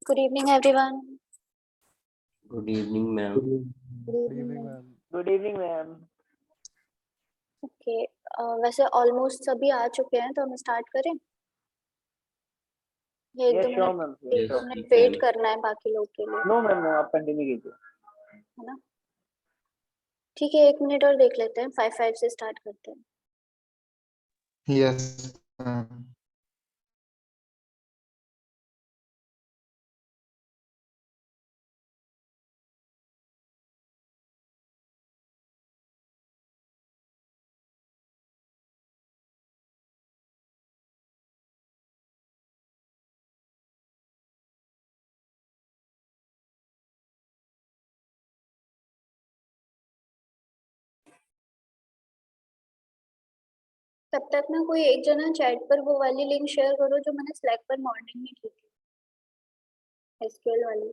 Good evening, everyone. Good evening, ma'am. Good evening, ma'am. Good evening, ma'am. Okay. वैसे almost सभी आ चुके हैं तो हम स्टार्ट करें। ये एक Yes, दो sure, मिनट ma'am. एक Yes, दो we मिनट can. वेट करना है बाकी लोग के लिए, No, ma'am. No, आप कंटिन्यू कीजिए. है ना? ठीक है, 1 मिनट और देख लेते हैं। 5 से स्टार्ट करते हैं। Yes, ma'am. तब तक ना कोई एक जना चैट पर वो वाली लिंक शेयर करो जो मैंने स्लैक पर मॉर्निंग में की थी, एसक्यूएल वाली।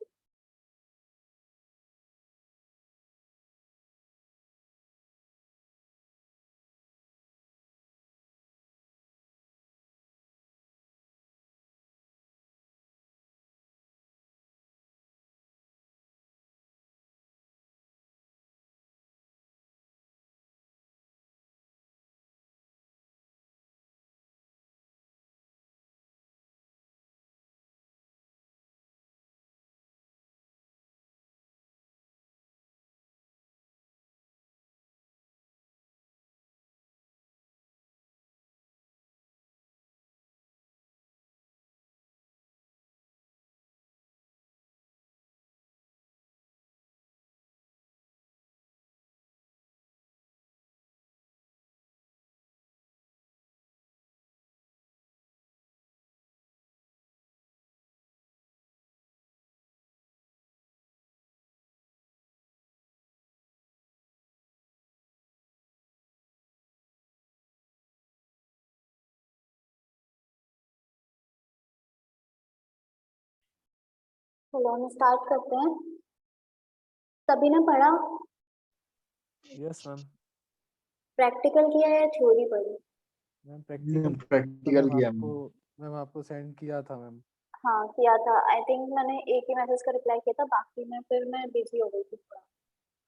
चलो हम स्टार्ट करते हैं। सभी ने पढ़ा? Yes, ma'am. प्रैक्टिकल किया या थ्योरी पढ़ी? मैम प्रैक्टिकल प्रैक्टिकल किया मैम आपको सेंड किया था मैम। हाँ किया था। आई थिंक मैंने एक ही मैसेज का रिप्लाई किया था, बाकी में फिर मैं बिजी हो गई थी थोड़ा।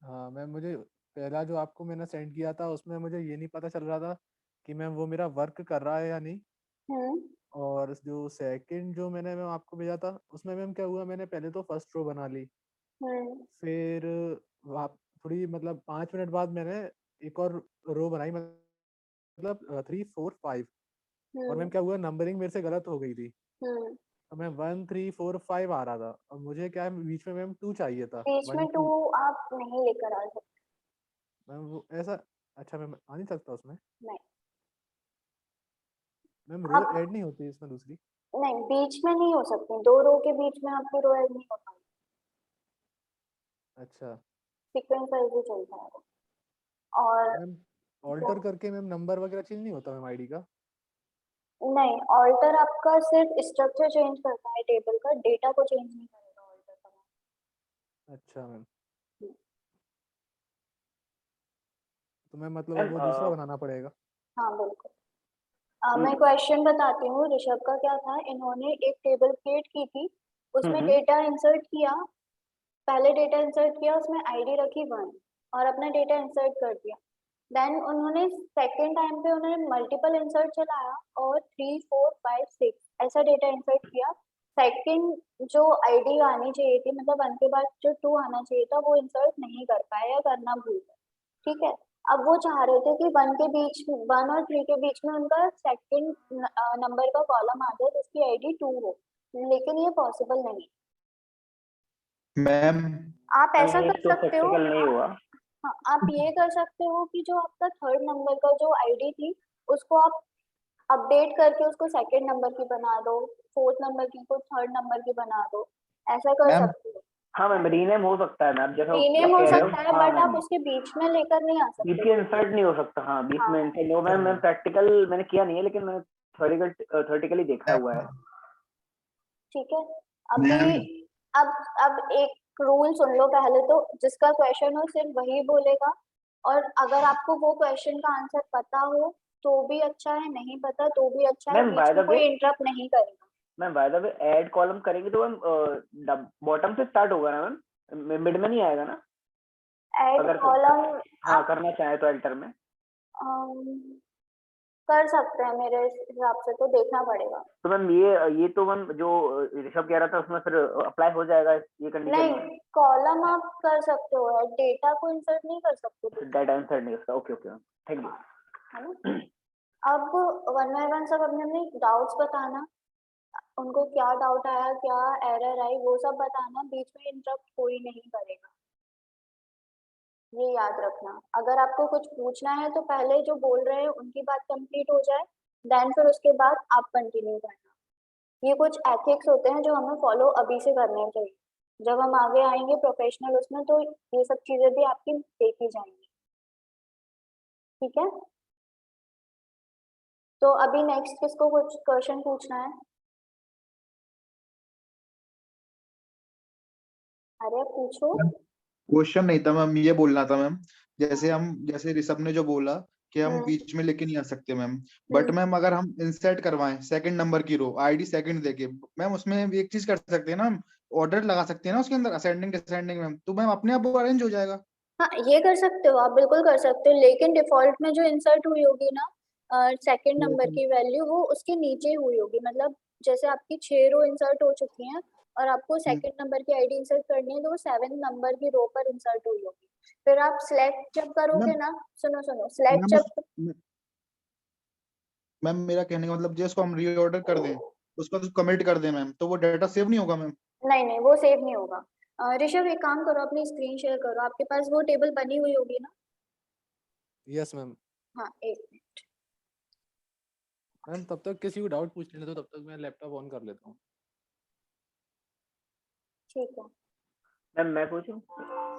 हाँ मैम, मुझे पहला जो आपको मैंने सेंड किया था उसमें मुझे ये नहीं पता चल रहा था कि मैम वो मेरा वर्क कर रहा है या नहीं। और जो सेकंड जो मैंने मैम आपको भेजा था उसमें मैम क्या हुआ, मैंने पहले तो फर्स्ट रो बना ली, फिर वहाँ थोड़ी मतलब 5 मिनट बाद मैंने एक और रो बनाई, मतलब 3 4 5। और मैम क्या हुआ, नंबरिंग मेरे से गलत हो गई थी, तो मैं 1 3 4 5 आ रहा था और मुझे क्या है बीच में मैम 2 चाहिए था। बीच में 1 2 2 आप नहीं लेकर आ सकते। मैम वो ऐसा, अच्छा मैम आ नहीं सकता उसमें? नहीं मैम रो आप ऐड नहीं होती इसमें दूसरी? नहीं, बीच में नहीं हो सकती, 2 रो के बीच में आपकी रो ऐड नहीं हो पाएगी। अच्छा सीक्वेंस वाइज ही चलता है वो। और मैम ऑल्टर करके मैम नंबर वगैरह चेंज नहीं होता मैम आईडी का? नहीं, ऑल्टर आपका सिर्फ स्ट्रक्चर चेंज करता है टेबल का, डेटा को चेंज नहीं करेगा ऑल्टर का। अच्छा मैम, तो मैम मतलब अब वो दूसरा बनाना पड़ेगा? हाँ बिल्कुल। मैं क्वेश्चन बताती हूँ। ऋषभ का क्या था, इन्होंने एक टेबल क्रिएट की थी, उसमें डेटा इंसर्ट किया, पहले डेटा इंसर्ट किया, उसमें आईडी रखी 1 और अपना डेटा इंसर्ट कर दिया। देन उन्होंने सेकेंड टाइम पे उन्होंने मल्टीपल इंसर्ट चलाया और 3 4 5 6 ऐसा डेटा इंसर्ट किया। सेकेंड जो आईडी आनी चाहिए थी, मतलब 1 के बाद जो 2 आना चाहिए था, वो इंसर्ट नहीं कर पाए या करना भूल गए। ठीक है, अब वो चाह रहे थे कि 1 के बीच 1 और 3 के बीच में उनका सेकंड नंबर का कॉलम आ जाए जिसकी आईडी 2 हो, लेकिन ये पॉसिबल नहीं। मैम आप ऐसा ये कर तो सकते हो, प्रैक्टिकल नहीं हुआ। हाँ आप ये कर सकते हो कि जो आपका थर्ड नंबर का जो आईडी थी उसको आप अपडेट करके उसको सेकंड नंबर की बना दो, फोर्थ नंबर की को थर्ड नंबर की बना दो, ऐसा कर मैम सकते हो। हाँ मैम, रीनेम हो सकता है मैम, जैसा रीनेम आप हो कह रहे सकता है, हाँ बट आप मैम, उसके बीच में लेकर नहीं आ सकते। बीच में इंसर्ट नहीं हो सकता। हाँ बीच में इंसर्ट नो मैम, मैं प्रैक्टिकल मैंने किया नहीं है, लेकिन मैंने थ्योरेटिकली देखा हुआ है। ठीक है, अभी अब एक रूल सुन लो पहले तो, जिसका क्वेश्चन हो सिर्फ वही बोलेगा, और अगर आपको वो क्वेश्चन का आंसर पता हो तो भी अच्छा है, नहीं पता तो भी अच्छा है, मैम बीच बाय में द कोई वे, इंटरप्ट नहीं करेगा। Ma'am by the way add column करेंगे तो मैम बॉटम से स्टार्ट होगा ना मैम, मिड में नहीं आएगा ना ऐड अगर कॉलम हाँ करना चाहे तो एल्टर में कर सकते हैं, मेरे हिसाब से तो देखना पड़ेगा। तो मैम ये तो मैम जो ऋषभ कह रहा था उसमें फिर अप्लाई हो जाएगा ये कंडीशन में? नहीं, कॉलम आप कर सकते हो, डेटा को इंसर्ट नहीं कर सकते। डाटा इंसर्ट नहीं होता, ओके ओके थैंक यू। है ना? अब वन बाय वन सब अपने अपने डाउट्स बताना, उनको क्या डाउट आया, क्या एरर आई, वो सब बताना, बीच में इंटरप्ट कोई नहीं करेगा, ये याद रखना। अगर आपको कुछ पूछना है तो पहले जो बोल रहे हैं उनकी बात कंप्लीट हो जाए, देन फिर उसके बाद आप कंटिन्यू करना। ये कुछ एथिक्स होते हैं जो हमें फॉलो अभी से करने चाहिए, जब हम आगे आएंगे प्रोफेशनल उसमें तो ये सब चीजें भी आपकी देखी जाएंगी। ठीक है, तो अभी नेक्स्ट किसको कुछ क्वेश्चन पूछना है? अरे पूछो। क्वेश्चन नहीं था मैम, ये बोलना था मैम, जैसे ऋषभ ने जो बोला कि हम बीच में लेके नहीं आ सकते मैम, बट मैम अगर हम इंसर्ट करवाएं सेकंड नंबर की रो आईडी सेकंड देके मैम, उसमें भी एक चीज कर सकते हैं ना, ऑर्डर लगा सकते हैं ना उसके अंदर असेंडिंग डिसेंडिंग मैम, तो मैम अपने आप वो अरेंज हो जाएगा। हाँ, ये कर सकते हो आप, बिल्कुल कर सकते हो, लेकिन डिफॉल्ट में जो इंसर्ट हुई होगी ना सेकंड नंबर की वैल्यू, वो उसके नीचे हुई होगी। मतलब जैसे आपकी 6 रो इंसर्ट हो चुकी हैं और आपको सेकंड नंबर की आईडी इंसर्ट करनी है, तो वो 7 नंबर की रो पर इंसर्ट हुई होगी। फिर आप सिलेक्ट जब करोगे ना, सुनो सिलेक्ट जब मैम मेरा कहने का मतलब जिसको हम रीऑर्डर कर दें उसको तो कमिट कर दें मैम, तो वो डाटा सेव नहीं होगा मैम? नहीं, वो सेव नहीं होगा। ऋषभ एक काम करो, अपनी स्क्रीन शेयर करो, आपके पास वो टेबल बनी हुई होगी ना? Yes ma'am. हाँ, एक मिनट। मैम तब तक किसी को डाउट पूछ लेने दो, तब तक मैं लैपटॉप ऑन कर लेता हूँ। ठीक है मैम मैं पूछूं?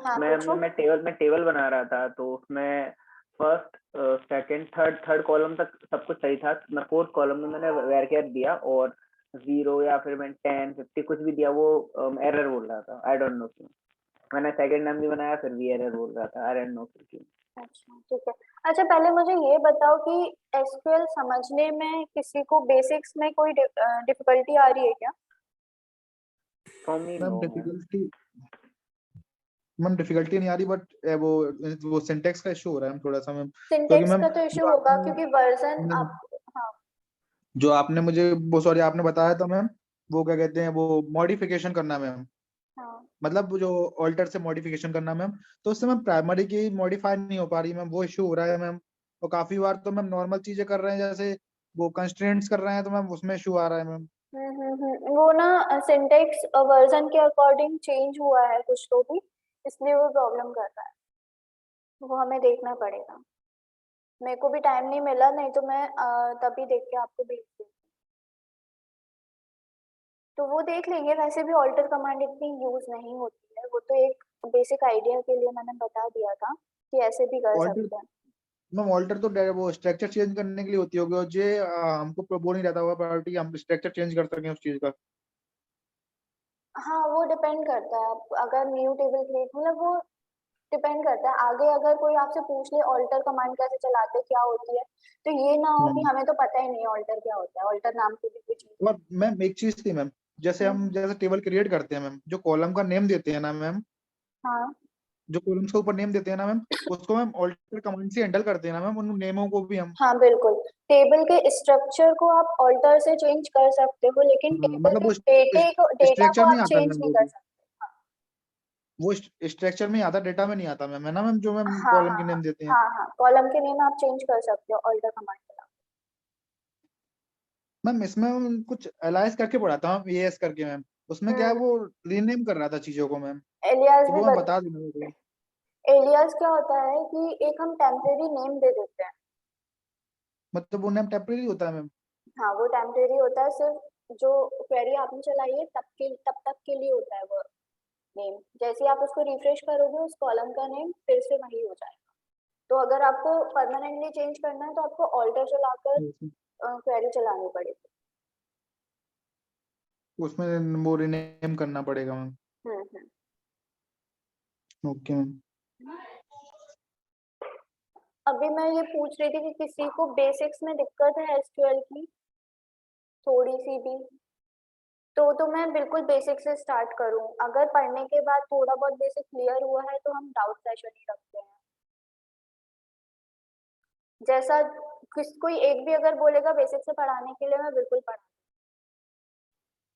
हाँ, मैं टेबल बना रहा था, तो उसमें फर्स्ट सेकंड थर्ड कॉलम तक सब कुछ सही था। मैं फोर्थ कॉलम में मैंने वेरकेप दिया और 0 या फिर मैं 10 50 कुछ भी दिया, वो एरर बोल रहा था। आई डोंट नो क्यों। मैंने सेकंड नाम भी बनाया फिर भी एरर बोल रहा था। आई डोंट नो क्यों। अच्छा ठीक है। अच्छा पहले मुझे ये बताओ कि एसक्यूएल समझने में किसी को बेसिक्स में कोई डिफिकल्टी आ रही है क्या? मैम डिफिकल्टी नहीं आ रही, बट वो सिंटेक्स का इशू हो रहा है थोड़ा सा मैम, क्योंकि सिंटेक्स मैम का तो इशू होगा क्योंकि वर्जन आप हाँ जो आपने मुझे वो सॉरी आपने बताया था मैम, वो क्या कहते हैं वो मॉडिफिकेशन करना मैम, हाँ मतलब जो ऑल्टर से मॉडिफिकेशन करना मैम, तो उससे मैम प्राइमरी की मॉडिफाई नहीं हो पा रही मैम, वो इशू हो रहा है मैम। और काफी बार तो मैम नॉर्मल चीजें कर रहे हैं, जैसे वो कंस्ट्रेंट्स कर रहे हैं, तो मैम उसमें इशू आ रहा है मैम। वो ना सिंटेक्स वर्जन के अकॉर्डिंग चेंज हुआ है कुछ तो भी, इसलिए वो प्रॉब्लम कर रहा है, वो हमें देखना पड़ेगा। मेरे को भी टाइम नहीं मिला, नहीं तो मैं तभी देख के आपको भेज देती। तो वो देख लेंगे, वैसे भी ऑल्टर कमांड इतनी यूज नहीं होती है, वो तो एक बेसिक आइडिया के लिए मैंने बता दिया था कि ऐसे भी कर ऑल्टर सकते हैं। मैम ऑल्टर तो वो स्ट्रक्चर चेंज करने के लिए होती होगी, और जे हमको वो नहीं रहता होगा प्रायोरिटी हम स्ट्रक्चर चेंज कर सकें उस चीज का। हाँ वो डिपेंड करता है, आप अगर न्यू टेबल क्रिएट, मतलब वो डिपेंड करता है। आगे अगर कोई आपसे पूछ ले ऑल्टर कमांड कैसे चलाते, क्या होती है, तो ये ना हो कि हमें तो पता ही नहीं ऑल्टर क्या होता है, ऑल्टर नाम की भी कुछ नहीं। और मैम एक चीज थी मैम, जैसे हम जैसे टेबल क्रिएट करते हैं मैम, जो कॉलम का नेम देते हैं ना मैम, हाँ जो कॉलम्स के ऊपर नेम देते हैं ना मैम, उसको मैम ऑल्टर कमांड से हैंडल करते हैं ना मैम, उन नेमों को भी हम। हाँ बिल्कुल, टेबल के स्ट्रक्चर को आप ऑल्टर से चेंज कर सकते हो, लेकिन टेबल मतलब के वो डेटा स्ट्रक्चर को नहीं आप आता चेंज मैम, नहीं कर सकते। वो स्ट्रक्चर में ही आता, डेटा में नहीं आता मैम, है ना मैम, जो मैम हाँ कॉलम हाँ के नेम देते हैं। हाँ हाँ, कॉलम के नेम आप चेंज कर सकते हो ऑल्टर कमांड के नाम। मैम इसमें हम कुछ एलाइज करके पढ़ा था मैम, एएस करके मैम, उसमें क्या है वो रीनेम कर रहा था चीजों को मैम, एलियास तो भी वो मैं बता देना मेरे को। एलियास क्या होता है कि एक हम टेम्परेरी नेम दे देते हैं। मतलब वो नेम टेम्परेरी होता है मैम? हाँ वो टेम्परेरी होता है, सिर्फ जो क्वेरी आपने चलाई है तब तक के लिए होता है वो नेम। जैसे ही आप उसको रिफ्रेश करोगे उस कॉलम का नेम फिर से वही हो जाएगा। तो अगर आपको परमानेंटली चेंज करना है तो आपको ऑल्टर चलाकर क्वेरी चलानी पड़ेगी। उसमें वो रीनेम करना पड़ेगा मैम। Okay ma'am. अभी मैं ये पूछ रही थी कि किसी को बेसिक्स में दिक्कत है एसक्यूएल की थोड़ी सी भी? तो मैं बिल्कुल बेसिक से स्टार्ट करूं? अगर पढ़ने के बाद थोड़ा बहुत बेसिक क्लियर हुआ है तो हम डाउट सेशन ही रखते हैं। जैसा कोई एक भी अगर बोलेगा बेसिक से पढ़ाने के लिए, मैं बिल्कुल पढ़ा।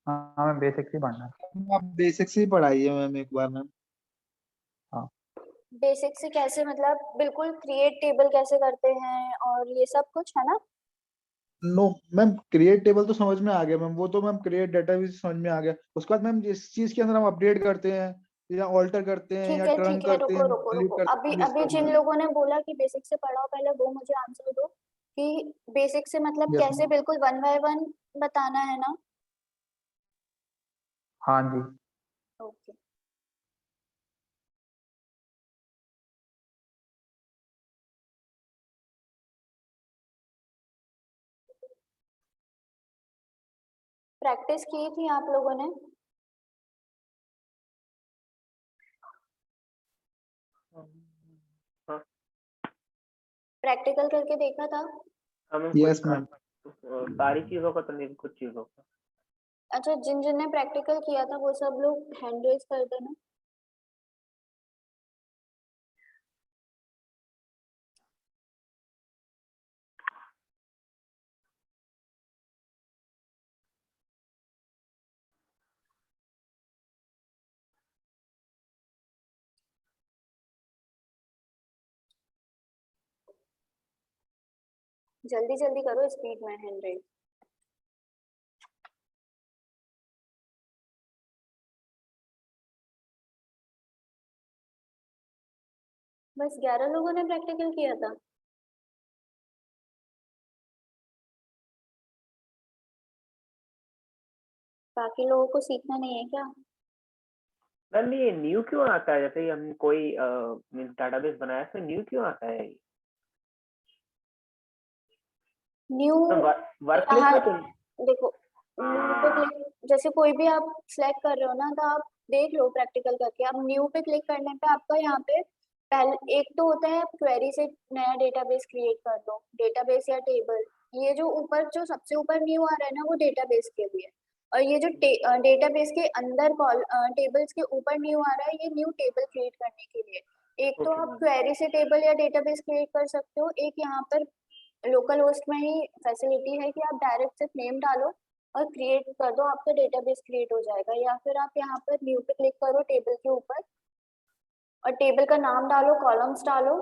हाँ मैं बेसिक से पढ़ना। आप बेसिक से ही पढ़ाइए मैम एक बार मैम। हाँ बेसिक से कैसे, मतलब बिल्कुल क्रिएट टेबल कैसे करते हैं और ये सब कुछ है ना? नो मैम, क्रिएट टेबल तो समझ में आ गया मैम, वो तो मैम क्रिएट डेटाबेस समझ में आ गया। उसके बाद मैम जिस चीज के अंदर हम अपडेट करते हैं या ऑल्टर करते हैं या ठीक ट्रंक है, करते रुको हैं, रुको डिलीट रुको। करते अभी हैं, ये अभी सब जिन मैम। लोगों ने बोला कि बेसिक से पढ़ाओ, पहले वो मुझे आंसर दो कि बेसिक से मतलब यस कैसे, मैम। बिल्कुल 1 बाय 1 बताना है ना? हाँ जी। ओके। प्रैक्टिस की थी आप लोगों ने? हाँ प्रैक्टिकल करके देखा था? हमें यस मैम। सारी चीजों का तो नहीं, कुछ चीजों का। अच्छा, जिन जिन ने प्रैक्टिकल किया था वो सब लोग हैंड रेज कर देना। जल्दी जल्दी करो, स्पीड में हैंड रेज। बस 11 लोगों ने प्रैक्टिकल किया था? बाकी लोगों को सीखना नहीं है क्या? मैम ये न्यू क्यों आता है? जैसे ही हम कोई मींस डेटाबेस बनाया तो न्यू क्यों आता है? न्यू वर्क लिस्ट यहाँ में तो देखो, न्यू पे क्लिक, जैसे कोई भी आप सिलेक्ट कर रहे हो ना, तो आप देख लो प्रैक्टिकल करके। आप न्यू पे क्लिक करने पे आपका यहाँ पे पहले एक तो होता है, आप क्वेरी से नया डेटाबेस क्रिएट कर दो, डेटाबेस या टेबल। ये जो ऊपर, जो सबसे ऊपर न्यू आ रहा है ना, वो डेटाबेस के लिए। और ये जो डेटाबेस के अंदर टेबल्स के ऊपर न्यू आ रहा है, ये न्यू टेबल क्रिएट करने के लिए। एक तो ओके आप मैम। क्वेरी से टेबल या डेटाबेस क्रिएट कर सकते हो, एक यहाँ पर लोकल होस्ट में ही फैसिलिटी है कि आप डायरेक्ट सिर्फ नेम डालो और क्रिएट कर दो, आपका डेटाबेस क्रिएट हो जाएगा। या फिर आप यहाँ पर न्यू पे क्लिक करो टेबल के ऊपर, और टेबल का नाम डालो, कॉलम्स डालो,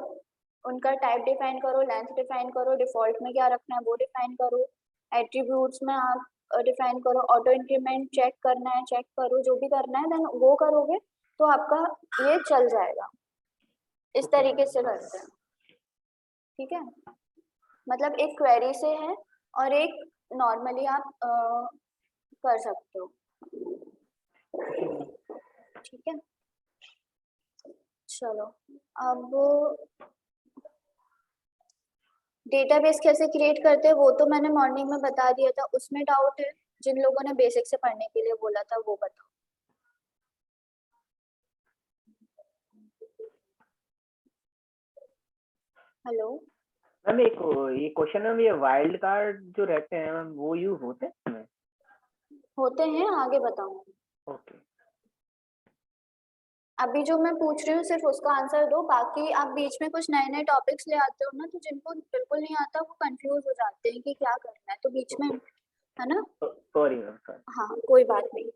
उनका टाइप डिफाइन करो, लेंथ डिफाइन करो, डिफॉल्ट में क्या रखना है वो डिफाइन करो, एट्रीब्यूट्स में आप डिफाइन करो, ऑटो इंक्रीमेंट चेक करना है चेक करो, जो भी करना है, देन वो करोगे तो आपका ये चल जाएगा। इस तरीके से करते हैं, ठीक है? मतलब एक क्वेरी से है और एक नॉर्मली आप कर सकते हो, ठीक है? चलो, अब डेटाबेस कैसे क्रिएट करते हैं वो तो मैंने मॉर्निंग में बता दिया था। उसमें डाउट है? जिन लोगों ने बेसिक से पढ़ने के लिए बोला था वो बताओ। हेलो? मैम एक ये क्वेश्चन है, ये वाइल्ड कार्ड जो रहते हैं मैम वो यूज होते हैं? होते हैं, आगे बताओ। ओके। अभी जो मैं पूछ रही हूँ सिर्फ उसका आंसर दो, बाकी आप बीच में कुछ नए नए टॉपिक्स ले आते हो ना, तो जिनको बिल्कुल नहीं आता वो कंफ्यूज हो जाते हैं कि क्या करना है, तो बीच में, है ना? Sorry ma'am, sorry. हाँ, कोई बात नहीं।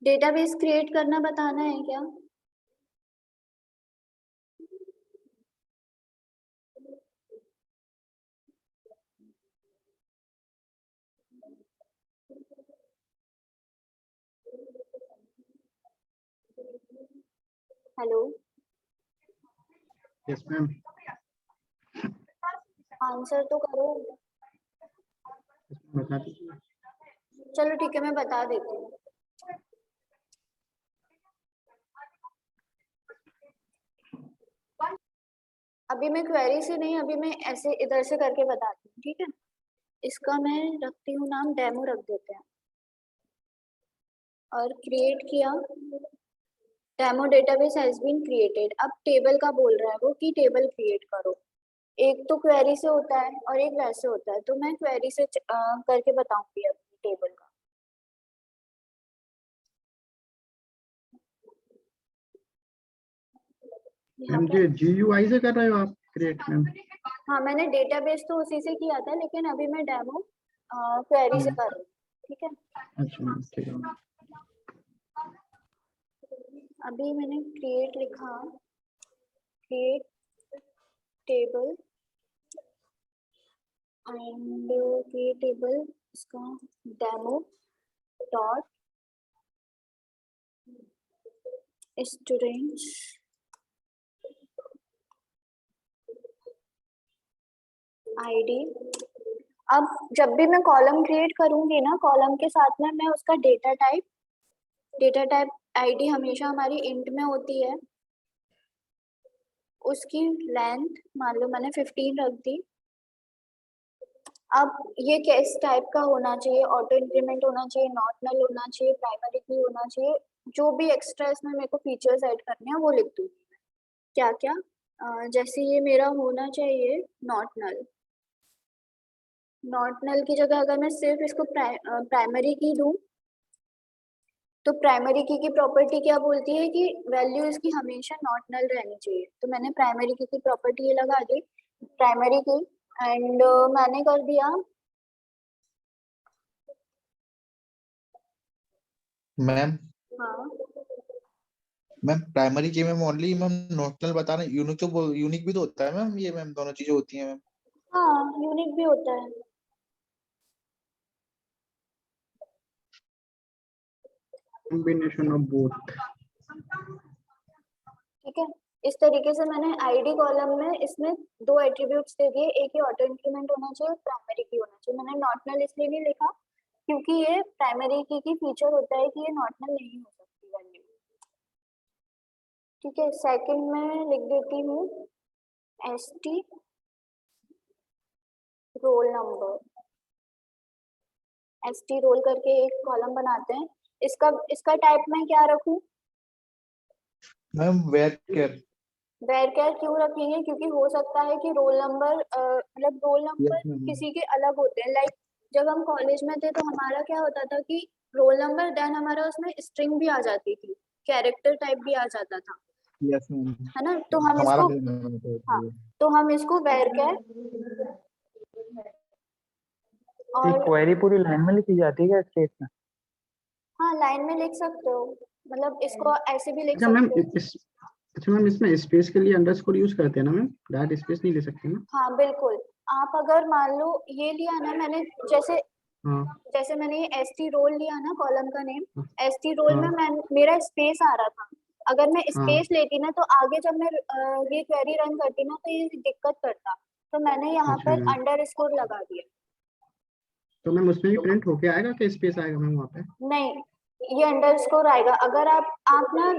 डेटाबेस क्रिएट करना बताना है क्या? हेलो? Yes ma'am. आंसर तो करो। बता दीजिए। चलो ठीक है, मैं बता देती हूँ। अभी मैं क्वेरी से नहीं, अभी मैं ऐसे इधर से करके बताती हूँ, ठीक है? इसका मैं रखती हूँ नाम, डेमो रख देते हैं। और क्रिएट किया, demo database has been created. अब टेबल का बोल रहा है वो कि टेबल क्रिएट करो। एक तो क्वेरी से होता है और एक वैसे होता है, तो मैं क्वेरी से करके बताऊंगी अपनी टेबल का। यहाँ मैम पे ये GUI से कर रहे हो आप क्रिएट मैम? हाँ, मैंने डेटाबेस तो उसी से किया था, लेकिन अभी मैं डेमो क्वेरी से कर रही हूँ। ठीक है, अच्छा मैम ठीक है मैम। अभी मैंने क्रिएट लिखा, create table and create table, इसका डेमो डॉट स्टूडेंट्स आईडी। अब जब भी मैं कॉलम क्रिएट करूंगी ना, कॉलम के साथ में मैं उसका डेटा टाइप आईडी हमेशा हमारी इंट में होती है, उसकी लेंथ मान लो मैंने 15 रख दी। अब ये किस टाइप का होना चाहिए, ऑटो इंक्रीमेंट होना चाहिए, नॉट नल होना चाहिए, प्राइमरी की होना चाहिए, जो भी एक्स्ट्रा इसमें मेरे को फीचर्स ऐड करने हैं वो लिख दूंगी। क्या क्या जैसे ये मेरा होना चाहिए नॉट नल की जगह अगर मैं सिर्फ इसको प्राइमरी की दूं, तो प्राइमरी की प्रॉपर्टी क्या बोलती है कि वैल्यू इसकी हमेशा नॉट नल रहनी चाहिए। तो मैंने प्राइमरी की प्रॉपर्टी ये लगा दी प्राइमरी की, एंड मैंने कर दिया मैम हाँ मैम प्राइमरी की मैम ओनली मैम नोटनल बता रहे हैं, यूनिक तो यूनिक भी तो होता है मैम, ये मैम दोनों चीजें होती हैं मैम। हाँ, यूनिक भी होता है। Combination of both. ठीक है, इस तरीके से मैंने आईडी कॉलम में इसमें दो एट्रीब्यूट्स दे दिए, एक ही ऑटो इंक्रीमेंट होना चाहिए, प्राइमरी की होना चाहिए। मैंने नॉट नल इसलिए नहीं लिखा क्योंकि ये प्राइमरी की फीचर होता है कि ये नॉट नल नहीं हो सकती वैल्यू। ठीक है, सेकंड में लिख देती हूँ ST roll number, ST roll करके एक कॉलम बनाते हैं। इसका टाइप मैं क्या रखूं? मैम वेयर केयर क्यों रखेंगे? क्योंकि हो सकता है कि रोल नंबर मतलब रोल नंबर किसी के अलग होते हैं। लाइक जब हम कॉलेज में थे तो हमारा क्या होता था कि रोल नंबर देन हमारा उसमें स्ट्रिंग भी आ जाती थी, कैरेक्टर टाइप भी आ जाता था, यस मैम, है ना? तो हम हमारा इसको हाँ, तो हम इसको वेयर केयर ये और क्वेरी पूरी लाइन में लिखी जाती है क्या स्पेस में? हाँ, लाइन में लिख सकते हो, मतलब इसको ऐसे भी लिख अच्छा मैम सकते हो। अच्छा मैम इसमें स्पेस के लिए अंडरस्कोर यूज करते हैं ना मैम, डायरेक्ट स्पेस नहीं ले सकते ना? हाँ बिल्कुल, आप अगर मान लो ये लिया ना मैंने, जैसे हाँ जैसे मैंने ये एसटी रोल लिया ना कॉलम का नेम, हाँ एसटी रोल में मैं मेरा स्पेस आ रहा था। अगर मैं हाँ। स्पेस लेती ना तो आगे जब मैं ये क्वेरी रन करती ना तो ये दिक्कत करता, तो मैंने यहाँ अच्छा पर मैम, अंडरस्कोर लगा दिया। तो मैम उसमें भी प्रिंट होके आएगा कि स्पेस आएगा मैम वहाँ पे? नहीं, ये अंडरस्कोर आएगा। अगर आप ना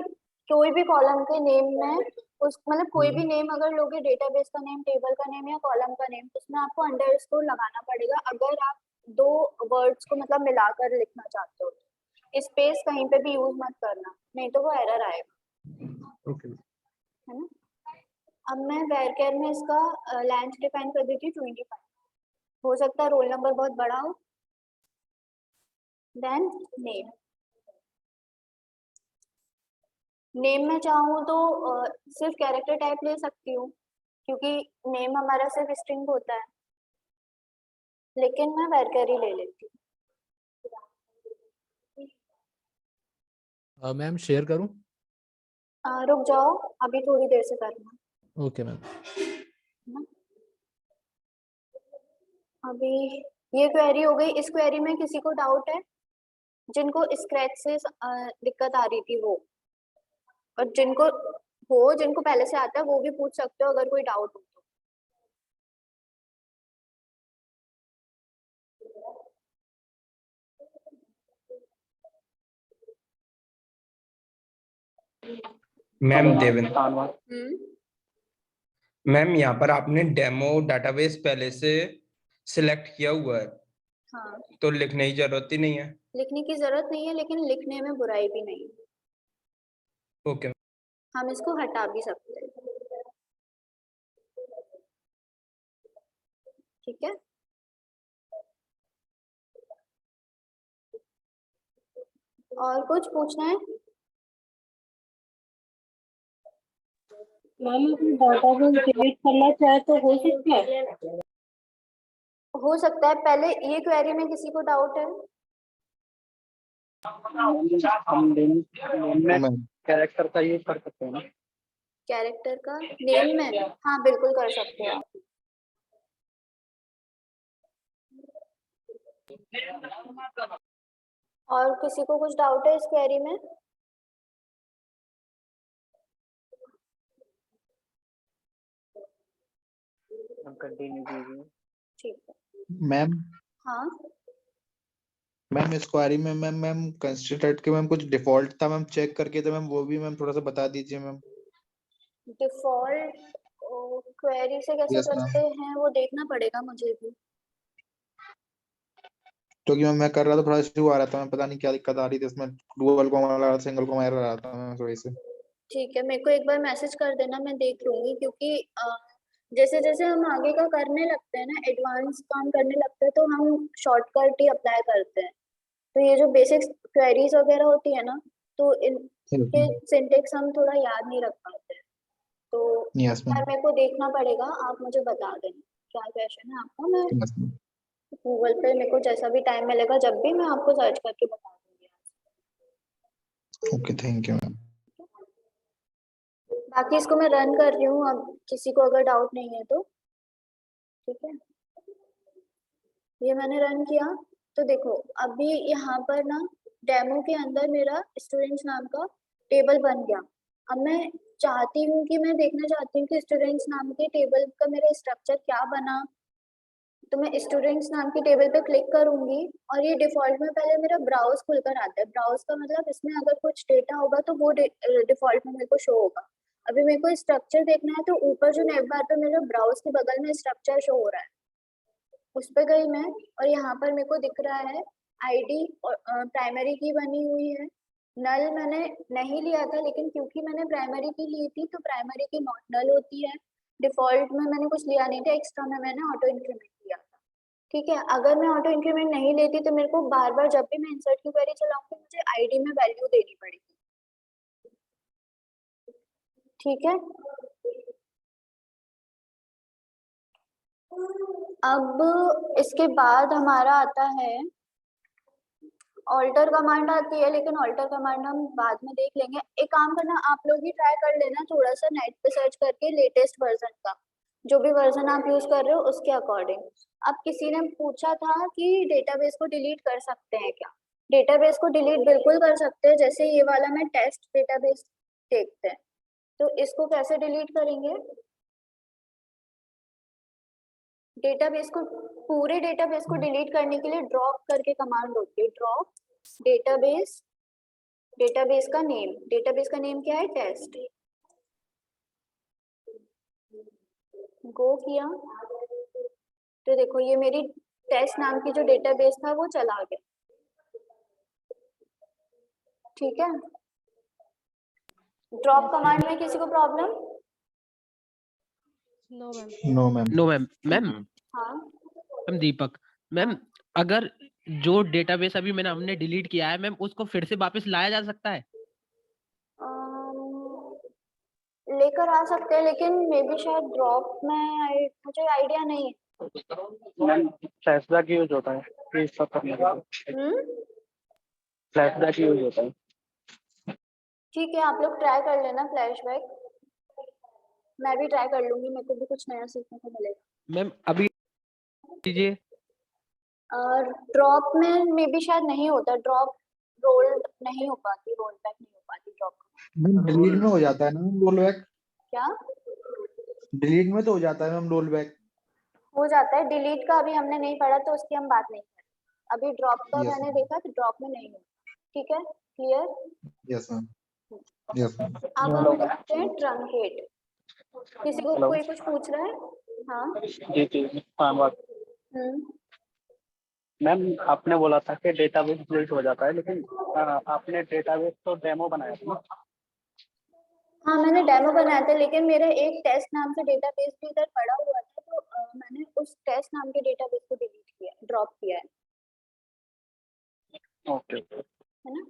कोई भी कॉलम के नेम में उस मतलब कोई भी नेम अगर लोगे, डेटाबेस का नेम, टेबल का नेम या कॉलम का नेम, उसमें आपको अंडरस्कोर लगाना पड़ेगा अगर आप दो वर्ड्स को मतलब मिलाकर लिखना चाहते हो। स्पेस कहीं पे भी यूज मत करना, नहीं तो वो एरर आएगा। ओके। है ना? अब मैं वेरकेर में इसका लेंथ डिफाइन कर देती हूँ 25। हो सकता है रोल नंबर बहुत बड़ा हो। देन नेम में चाहूँ तो सिर्फ कैरेक्टर टाइप ले सकती हूँ क्योंकि नेम हमारा सिर्फ स्ट्रिंग होता है, लेकिन मैं वेरकेर ही ले लेती हूँ। मैम शेयर करूं? रुक जाओ, अभी थोड़ी देर से करना। Okay ma'am. अभी ये क्वेरी हो गई। इस क्वेरी में किसी को डाउट है? जिनको स्क्रैच से दिक्कत आ रही थी वो, और जिनको पहले से आता है वो भी पूछ सकते हो अगर कोई डाउट हो तो। मैम देवेंद्र, हम्म, मैम यहाँ पर आपने डेमो डाटाबेस पहले से सिलेक्ट किया हुआ है, हाँ, तो लिखने की जरूरत ही नहीं है। लिखने की जरूरत नहीं है, लेकिन लिखने में बुराई भी नहीं है। ओके। हम इसको हटा भी सकते हैं। ठीक है, और कुछ पूछना है? मैम डाटाबेस डिलीट करना चाहे तो हो सकता है? हो सकता है। पहले ये क्वेरी में किसी को डाउट है? हम नेम में कैरेक्टर का यूज कर सकते हैं ना? कैरेक्टर का नेम में? हाँ बिल्कुल कर सकते हैं आप। और किसी को कुछ डाउट है इस क्वेरी में? कंटिन्यू कीजिए। ठीक है मैम हाँ, मैम इस क्वेरी में मैम कंस्ट्रक्ट के मैम कुछ डिफॉल्ट था मैम, चेक करके तो मैम वो भी मैम थोड़ा सा बता दीजिए मैम। डिफॉल्ट क्वेरी से कैसे यस मैम, करते हैं वो देखना पड़ेगा मुझे भी। क्योंकि मैं कर रहा था थोड़ा इशू आ रहा था, मैं पता नहीं क्या दिक्कत आ रही थी इसमें, डुअल को मारा सिंगल को मार रहा था मैं वजह से। ठीक है, मेरे को एक बार मैसेज कर देना, मैं देख लूंगी, क्योंकि जैसे जैसे हम आगे का करने लगते हैं ना, एडवांस काम करने लगते हैं, तो हम शॉर्टकट ही अप्लाई करते हैं। तो ये जो बेसिक क्वेरीज वगैरह होती है ना, तो इनके सिंटेक्स हम थोड़ा याद नहीं रख पाते हैं। तो यस मैम, मेरे को देखना पड़ेगा, आप मुझे बता देना क्या क्वेश्चन है आपका। मैं यस मैम, गूगल पे मेरे को जैसा भी टाइम मिलेगा, जब भी, मैं आपको सर्च करके बता दूंगी। Okay thank you ma'am. बाकी इसको मैं रन कर रही हूँ, अब किसी को अगर डाउट नहीं है तो ठीक है। ये मैंने रन किया, तो देखो अभी यहाँ पर ना डेमो के अंदर मेरा स्टूडेंट्स नाम का टेबल बन गया। अब मैं चाहती हूँ कि मैं देखना चाहती हूँ कि स्टूडेंट्स नाम के टेबल का मेरा स्ट्रक्चर क्या बना। तो मैं स्टूडेंट्स नाम की टेबल पे क्लिक करूंगी, और ये डिफॉल्ट में पहले मेरा ब्राउज खुलकर आता है। ब्राउज का मतलब इसमें अगर कुछ डेटा होगा तो वो डिफॉल्ट में मेरे को शो होगा। अभी मेरे को स्ट्रक्चर देखना है, तो ऊपर जो नेव बार पे मेरे ब्राउज के बगल में स्ट्रक्चर शो हो रहा है, उस पे गई मैं, और यहाँ पर मेरे को दिख रहा है आईडी और प्राइमरी की बनी हुई है। नल मैंने नहीं लिया था, लेकिन क्योंकि मैंने प्राइमरी की ली थी, तो प्राइमरी की नॉट नल होती है। डिफॉल्ट में मैंने कुछ लिया नहीं था, एक्स्ट्रा में मैंने ऑटो इंक्रीमेंट लिया था। ठीक है, अगर मैं ऑटो इंक्रीमेंट नहीं लेती तो मेरे को बार बार जब भी मैं इंसर्ट की क्वेरी चलाऊंगी, मुझे आईडी में वैल्यू देनी पड़ेगी। ठीक है, अब इसके बाद हमारा आता है ऑल्टर कमांड आती है, लेकिन ऑल्टर कमांड हम बाद में देख लेंगे। एक काम करना, आप लोग ही ट्राई कर लेना थोड़ा सा नेट पे सर्च करके लेटेस्ट वर्जन का, जो भी वर्जन आप यूज कर रहे हो उसके अकॉर्डिंग। अब किसी ने पूछा था कि डेटाबेस को डिलीट कर सकते हैं क्या? डेटाबेस को डिलीट बिल्कुल कर सकते हैं। जैसे ये वाला मैं टेस्ट डेटाबेस देखते हैं, तो इसको कैसे डिलीट करेंगे? डेटाबेस को, पूरे डेटाबेस को डिलीट करने के लिए ड्रॉप करके कमांड होती है, ड्रॉप डेटाबेस, डेटाबेस का नेम क्या है? टेस्ट। गो किया तो देखो ये मेरी टेस्ट नाम की जो डेटाबेस था वो चला गया। ठीक है, ड्रॉप कमांड में किसी को problem? No ma'am. No ma'am. No ma'am. Ma'am हाँ मैम दीपक मैम, अगर जो डेटाबेस अभी हमने डिलीट किया है मैम, उसको फिर से वापस लाया जा सकता है? लेकर आ सकते हैं, लेकिन मे बी शायद ड्रॉप में, मुझे आइडिया नहीं है। मैम फ्लैशबैक यूज होता है ये सब करने के लिए, फ्लैशबैक यूज होता है। ठीक है, आप लोग ट्राई कर लेना फ्लैशबैक, मैं भी ट्राई कर लूंगी, मेरे को भी कुछ नया सीखने को मिलेगा। मैम अभी कीजिए। ड्रॉप में मे बी शायद नहीं होता, ड्रॉप रोल नहीं हो पाती, रोल बैक नहीं हो पाती ड्रॉप। मैम डिलीट में हो जाता है ना मैम रोल बैक? क्या डिलीट में तो हो जाता है मैम रोल बैक? हो जाता है, डिलीट का अभी हमने नहीं पढ़ा तो उसकी हम बात नहीं करें। अभी ड्रॉप का Yes, मैंने ma'am. देखा तो ड्रॉप में नहीं होता। ठीक है, clear? Yes ma'am, yes ma'am. अब हम देखते हैं ट्रंकेट। किसी को कोई कुछ पूछ रहा है? हाँ जी जी धन्यवाद। हम्म, मैम आपने बोला था कि डेटाबेस डिलीट हो जाता है, लेकिन आपने डेटाबेस तो डेमो बनाया था ना? हाँ मैंने डेमो बनाया था, लेकिन मेरा एक टेस्ट नाम से डेटाबेस भी इधर पड़ा हुआ था, तो मैंने उस टेस्ट नाम के डेटाबेस को डिलीट किया, ड्रॉप किया है, ओके है ना।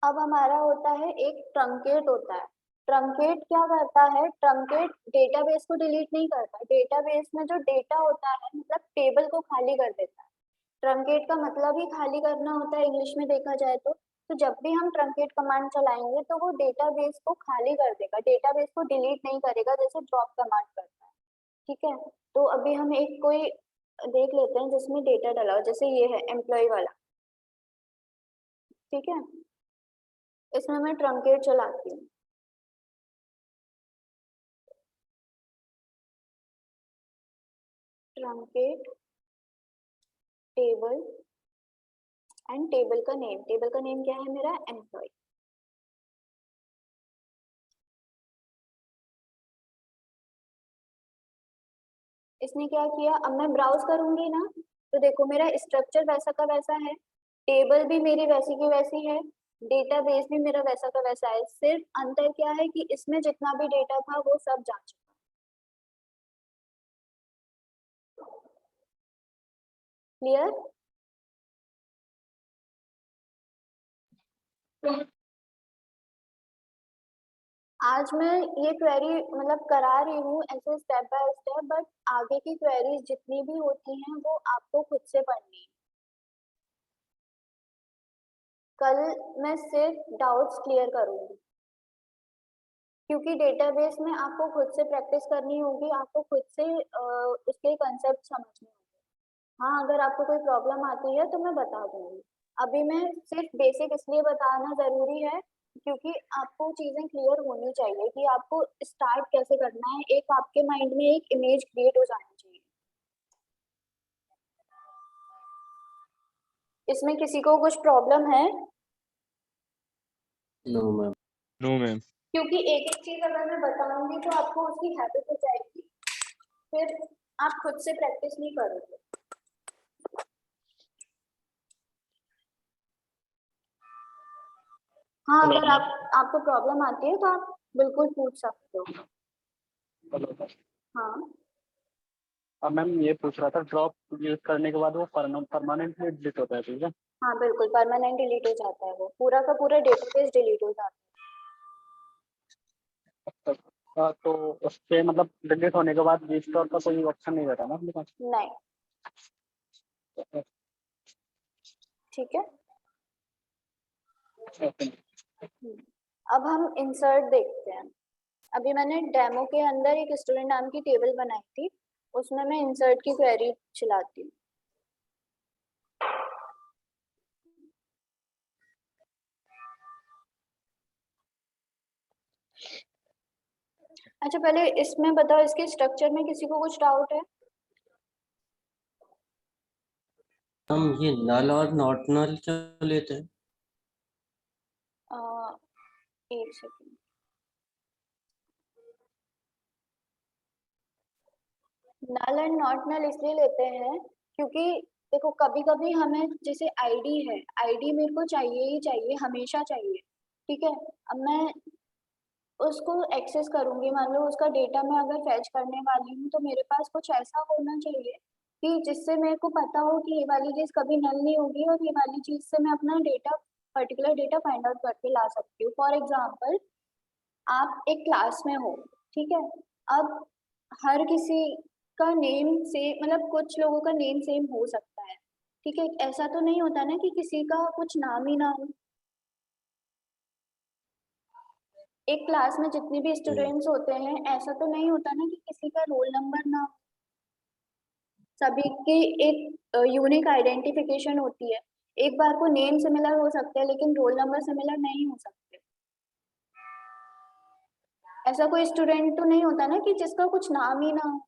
अब हमारा होता है एक ट्रंकेट होता है। ट्रंकेट क्या करता है, ट्रंकेट डेटाबेस को डिलीट नहीं करता, डेटाबेस में जो डेटा होता है मतलब टेबल को खाली कर देता है। ट्रंकेट का मतलब ही खाली करना होता है इंग्लिश में देखा जाए तो जब भी हम ट्रंकेट कमांड चलाएंगे तो वो डेटाबेस को खाली कर देगा, डेटाबेस को डिलीट नहीं करेगा जैसे ड्रॉप कमांड करता है, ठीक है। तो अभी हम एक कोई देख लेते हैं जिसमें डेटा डाला हो, जैसे ये है एम्प्लॉय वाला, ठीक है। इसमें मैं ट्रंकेट चलाती हूँ, ट्रंकेट टेबल एंड टेबल का नेम क्या है मेरा, एम्प्लॉय। इसने क्या किया, अब मैं ब्राउज करूंगी ना तो देखो मेरा स्ट्रक्चर वैसा का वैसा है, टेबल भी मेरी वैसी की वैसी है, डेटाबेस भी मेरा वैसा का वैसा है, सिर्फ अंतर क्या है कि इसमें जितना भी डेटा था वो सब जा चुका। क्लियर? आज मैं ये क्वेरी मतलब करा रही हूँ ऐसे स्टेप बाय स्टेप, बट आगे की क्वेरीज जितनी भी होती हैं वो आपको खुद से पढ़नी है। कल मैं सिर्फ डाउट्स क्लियर करूंगी, क्योंकि डेटाबेस में आपको खुद से प्रैक्टिस करनी होगी, आपको खुद से उसके कंसेप्ट समझने होंगे। हाँ, अगर आपको कोई प्रॉब्लम आती है तो मैं बता दूंगी। अभी मैं सिर्फ बेसिक इसलिए बताना जरूरी है क्योंकि आपको चीजें क्लियर होनी चाहिए कि आपको स्टार्ट कैसे करना है, एक आपके माइंड में एक इमेज क्रिएट हो जानी चाहिए। इसमें किसी को कुछ प्रॉब्लम है? No ma'am. No ma'am. क्योंकि एक एक चीज अगर मैं बताऊंगी तो आपको उसकी हैबिट हो जाएगी, फिर आप खुद से प्रैक्टिस नहीं करोगे। हाँ, अगर आपको प्रॉब्लम आती है तो आप बिल्कुल पूछ सकते हो। हाँ, अब मैम ये पूछ रहा था, ड्रॉप यूज करने के बाद वो परमानेंटली डिलीट होता है, ठीक है? हाँ बिल्कुल परमानेंट डिलीट हो जाता है, वो पूरा का पूरा डेटाबेस डिलीट हो जाता तो उससे मतलब डिलीट होने के बाद रिस्टोर का कोई ऑप्शन नहीं रहता ना अपने पास? है। नहीं, ठीक है। अब हम इंसर्ट देखते हैं। अभी मैंने डेमो के अंदर एक स्टूडेंट नाम की टेबल बनाई थी, उसमें मैं इंसर्ट की क्वेरी चलाती हूँ। अच्छा, पहले इसमें बताओ, इसके स्ट्रक्चर में किसी को कुछ डाउट है? हम ये नल और नॉट नल क्या लेते हैं? एक second, null and not null इसलिए लेते हैं क्योंकि देखो कभी कभी हमें जैसे आईडी है, आईडी मेरे को चाहिए ही चाहिए, हमेशा चाहिए, ठीक है। अब मैं उसको एक्सेस करूंगी, मान लो उसका डेटा मैं अगर फैच करने वाली हूँ तो मेरे पास कुछ ऐसा होना चाहिए कि जिससे मेरे को पता हो कि ये वाली चीज कभी नल नहीं होगी और ये वाली चीज से मैं अपना data particular data find out करके ला सकती हूँ। फॉर एग्जाम्पल, आप एक क्लास में हो, ठीक है। अब हर किसी का नेम से मतलब कुछ लोगों का नेम सेम हो सकता है, ठीक है। ऐसा तो नहीं होता ना कि किसी का कुछ नाम ही ना हो। एक क्लास में जितने भी स्टूडेंट्स होते हैं ऐसा तो नहीं होता ना कि किसी का रोल नंबर ना हो। सभी की एक यूनिक आइडेंटिफिकेशन होती है। एक बार को नेम सिमिलर हो सकते हैं लेकिन रोल नंबर सिमिलर नहीं हो सकते। ऐसा कोई स्टूडेंट तो नहीं होता ना कि जिसका कुछ नाम ही ना हो।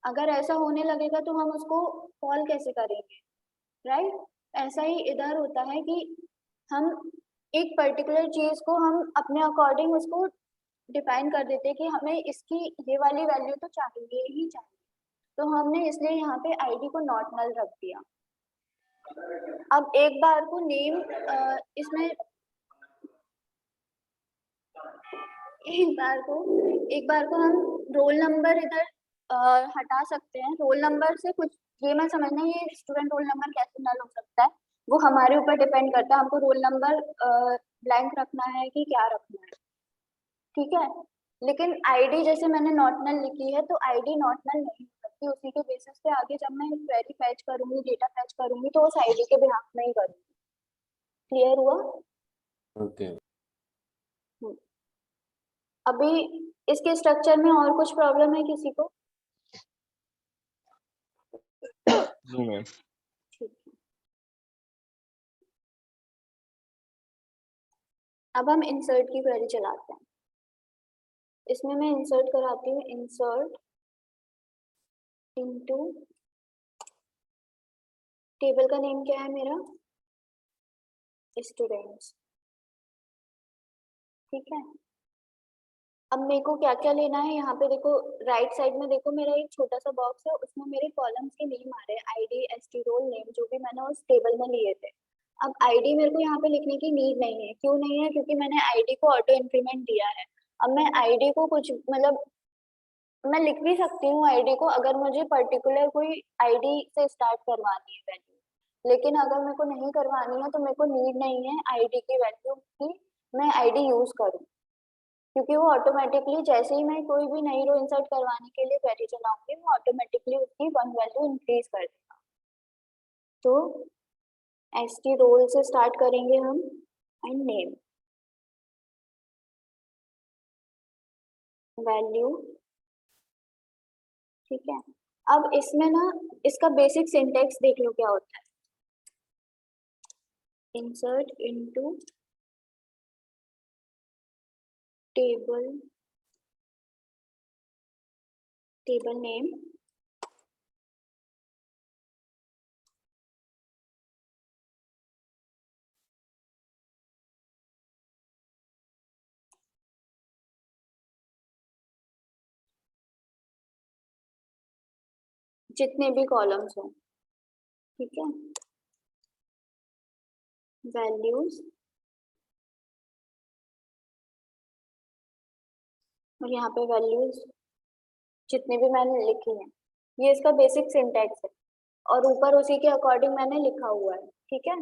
अगर ऐसा होने लगेगा तो हम उसको कॉल कैसे करेंगे, राइट। ऐसा ही इधर होता है कि हम एक पर्टिकुलर चीज को हम अपने अकॉर्डिंग उसको डिफाइन कर देते हैं कि हमें इसकी ये वाली वैल्यू तो चाहिए ही चाहिए, तो हमने इसलिए यहाँ पे आईडी को नॉट नल रख दिया। अब एक बार को नेम इसमें एक बार को हम रोल नंबर इधर हटा सकते हैं रोल नंबर से। कुछ ये मैं समझना, ये स्टूडेंट रोल नंबर कैसे नल हो सकता है वो हमारे ऊपर डिपेंड करता है, हमको रोल नंबर ब्लैंक रखना है कि क्या रखना है, ठीक है। लेकिन आईडी जैसे मैंने नॉट नल लिखी है तो आईडी नॉट नल नहीं हो सकती, उसी के बेसिस पे आगे जब मैं क्वेरी फैच करूंगी, डेटा फैच करूंगी तो उस आईडी के बिहाफ में ही करूंगी। क्लियर हुआ? ओके। अभी इसके स्ट्रक्चर में और कुछ प्रॉब्लम है किसी को? No ma'am. ठीक है, अब हम इंसर्ट की क्वेरी चलाते हैं। इसमें मैं इंसर्ट कराती हूँ, इंसर्ट इनटू, टेबल का नेम क्या है मेरा? स्टूडेंट्स, ठीक है। अब मेरे को क्या क्या लेना है, यहाँ पे देखो राइट साइड में देखो मेरा एक छोटा सा बॉक्स है, उसमें मेरे कॉलम्स के नेम आ रहे हैं, आईडी, एसटी, रोल नेम, जो भी मैंने उस टेबल में लिए थे। अब आईडी मेरे को यहाँ पे लिखने की नीड नहीं है, क्यों नहीं है? क्योंकि मैंने आईडी को ऑटो इंक्रीमेंट दिया है। अब मैं आईडी को कुछ मतलब मैं लिख भी सकती हूँ आईडी को, अगर मुझे पर्टिकुलर कोई आईडी से स्टार्ट करवानी है वैल्यू, लेकिन अगर मेरे को नहीं करवानी है तो मेरे को नीड नहीं है आईडी की वैल्यू की मैं आईडी यूज करूँ, क्योंकि वो ऑटोमेटिकली जैसे ही मैं कोई भी नई रो इंसर्ट करवाने के लिए क्वेरी चलाऊंगी वो ऑटोमेटिकली उसकी वन वैल्यू इंक्रीज कर देगा। तो एसटी रोल से स्टार्ट करेंगे हम एंड नेम वैल्यू, ठीक है। अब इसमें ना इसका बेसिक सिंटेक्स देख लो क्या होता है। Insert into table, table name, जितने भी कॉलम्स हो, ठीक है, वैल्यूज, और यहाँ पे वैल्यूज जितने भी मैंने लिखी हैं, ये इसका बेसिक सिंटैक्स है और ऊपर उसी के अकॉर्डिंग मैंने लिखा हुआ है, ठीक है।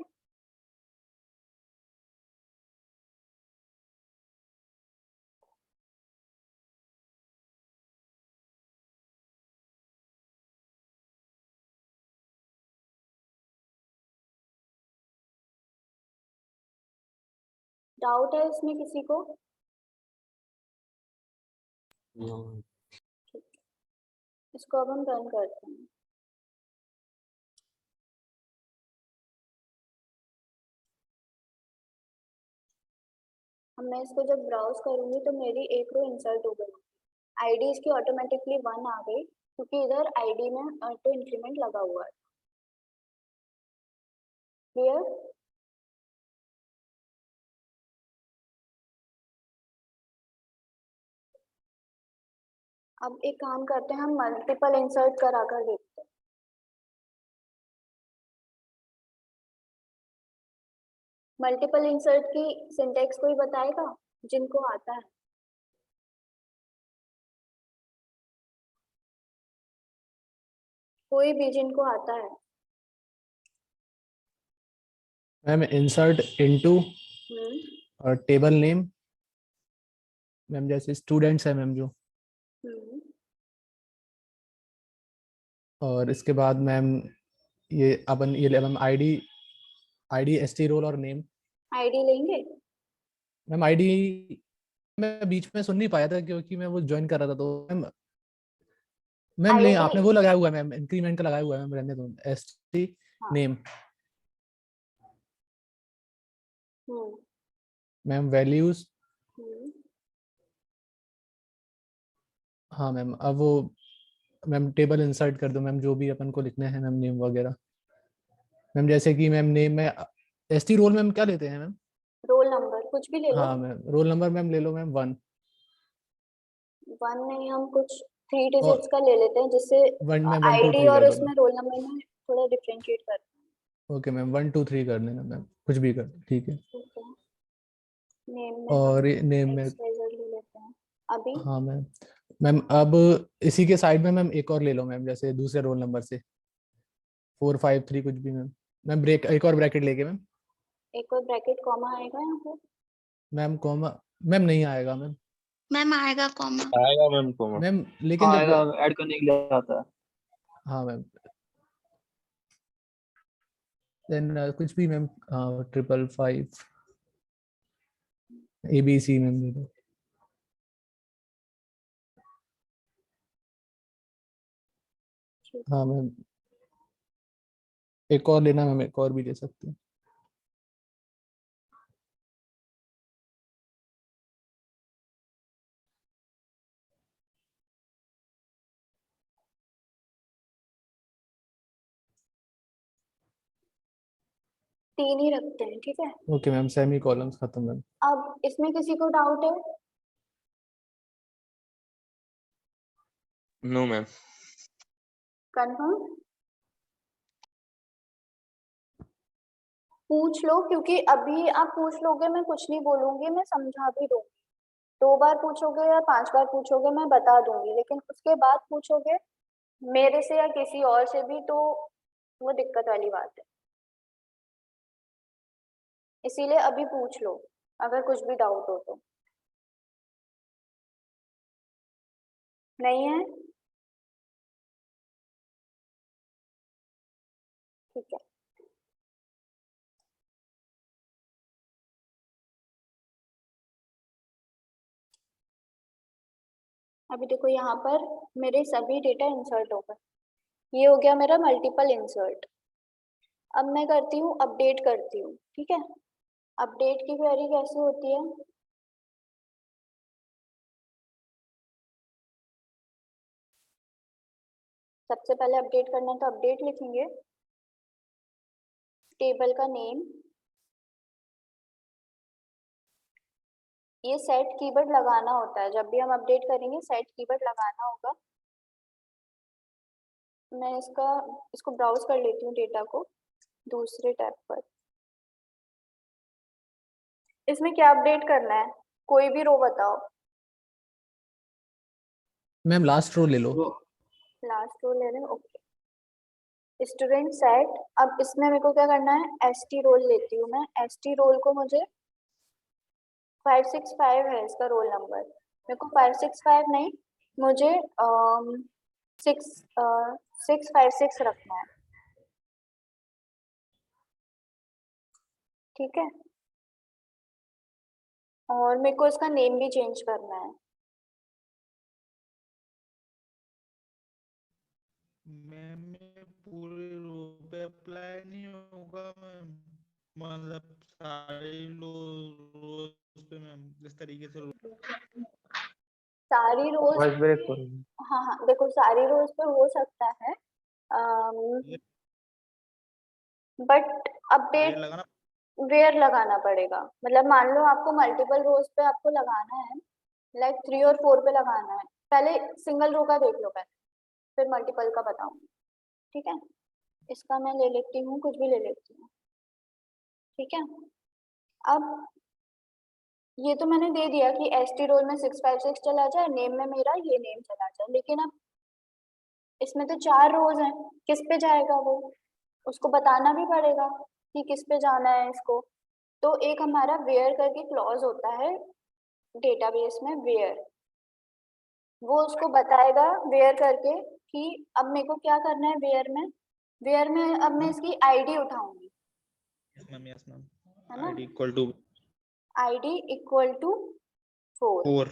डाउट है इसमें किसी को? इसको अब हम रन करते हैं। अब मैं इसको जब ब्राउज करूंगी तो मेरी एक रो इंसर्ट हो गई, आईडी इसकी ऑटोमेटिकली 1 आ गई क्योंकि इधर आईडी में ऑटो इंक्रीमेंट लगा हुआ है। क्लियर? अब एक काम करते हैं, हम मल्टीपल इंसर्ट करा कर देखते हैं। मल्टीपल इंसर्ट की सिंटेक्स कोई बताएगा जिनको आता है? कोई भी जिनको आता है? मैम इंसर्ट इनटू और टेबल नेम, मैम जैसे स्टूडेंट्स है मैम जो, और इसके बाद मैम ये अपन ये ma'am ID, ID, ST, roll और नेम। आईडी लेंगे? मैम आईडी मैं बीच में सुन नहीं पाया था क्योंकि मैं वो ज्वाइन कर रहा था, तो मैम ले आपने वो लगाया हुआ है मैम, इंक्रीमेंट का लगाया हुआ है मैम, रहने दो। एसटी नेम मैम, वैल्यूज, हाँ मैम। अब वो मैम टेबल इंसर्ट कर दो मैम, जो भी अपन को लिखने हैं मैम, नेम वगैरह मैम। जैसे कि मैम नेम में एसटी, रोल मैम क्या लेते हैं मैम? रोल नंबर कुछ भी ले लो। हाँ मैम, रोल नंबर मैम ले लो मैम 1 नहीं, हम कुछ 3 डिजिट्स का ले लेते हैं जिससे आईडी और उसमें रोल नंबर में थोड़ा डिफरेंशिएट करते हैं। ओके मैम, 1 2 3 कर देना मैम, कुछ भी कर, ठीक है। नेम में और नेम में ले लेते हैं अभी। हाँ मैम, मैम अब इसी के साइड में मैम एक और ले लो मैम, जैसे दूसरे रोल नंबर से 453 कुछ भी मैम। मैम ब्रेक एक और ब्रैकेट लेके मैम। एक और ब्रैकेट कॉमा आएगा यहाँ पे? मैम कॉमा मैम नहीं आएगा मैम। मैम आएगा कॉमा। आएगा मैम कॉमा। मैम लेकिन जब आएगा, ऐड करने के लिए आता है। हाँ मैम, देन कुछ भी मैम 555 ABC मैम दे दो। हाँ मैम एक और लेना मैम, एक और भी ले सकते हैं। तीन ही रखते हैं, ठीक है। ओके मैम, सेमी कॉलम्स खत्म मैम। अब इसमें किसी को डाउट है? No ma'am. कंफर्म? पूछ लो, क्योंकि अभी आप पूछ लोगे मैं कुछ नहीं बोलूंगी, मैं समझा भी दूंगी। 2 बार पूछोगे या 5 बार पूछोगे मैं बता दूंगी, लेकिन उसके बाद पूछोगे मेरे से या किसी और से भी तो वो दिक्कत वाली बात है। इसीलिए अभी पूछ लो अगर कुछ भी डाउट हो तो। नहीं है? ठीक है। अभी देखो यहाँ पर मेरे सभी डेटा इंसर्ट हो गए। ये हो गया मेरा मल्टीपल इंसर्ट। अब मैं करती हूँ अपडेट करती हूँ, ठीक है। अपडेट की क्वेरी कैसे होती है? सबसे पहले अपडेट करना है तो अपडेट लिखेंगे, टेबल का नेम, ये सेट कीवर्ड लगाना होता है जब भी हम अपडेट करेंगे, सेट कीवर्ड लगाना होगा। मैं इसको ब्राउज कर लेती हूँ डेटा को दूसरे टैब पर। इसमें क्या अपडेट करना है? कोई भी रो बताओ। मैम लास्ट रो ले लो। लास्ट रो ले रहे हो, ओके। स्टूडेंट सेट, अब इसमें मेरे को क्या करना है, एसटी रोल लेती हूँ मैं। एसटी रोल को मुझे 565 है इसका रोल नंबर। मेरे को 565 नहीं, मुझे 656 रखना है, ठीक है। और मेरे को इसका नेम भी चेंज करना है। मैम ये पूरे रो पे अप्लाई नहीं होगा मैम, मतलब सारे रोज पे मैम, जिस तरीके से सारी रोज, वॉइस ब्रेक हो रही है। हाँ हाँ देखो सारी रोज पे हो सकता है, बट अपडेट लगाना वेयर लगाना पड़ेगा। मतलब मान लो आपको मल्टीपल रोज पे आपको लगाना है, लाइक 3 और 4 पे लगाना है। पहले सिंगल रो का देख लो पहले, फिर मल्टीपल का बताऊंगी, ठीक है। इसका मैं ले लेती हूँ, कुछ भी ले लेती हूँ, ठीक है। अब ये तो मैंने दे दिया कि एसटी रोल में 656 चला जाए, नेम में मेरा ये नेम चला जाए, लेकिन अब इसमें तो 4 रोज हैं, किस पे जाएगा वो, उसको बताना भी पड़ेगा कि किस पे जाना है इसको। तो एक हमारा वेयर करके क्लॉज होता है डेटाबेस में, वेयर, वो उसको बताएगा वेयर करके कि अब मेरे को क्या करना है वेयर में अब मैं इसकी आईडी उठाऊंगी, यस मैम है ना। ID equal to ID equal to 4। 4।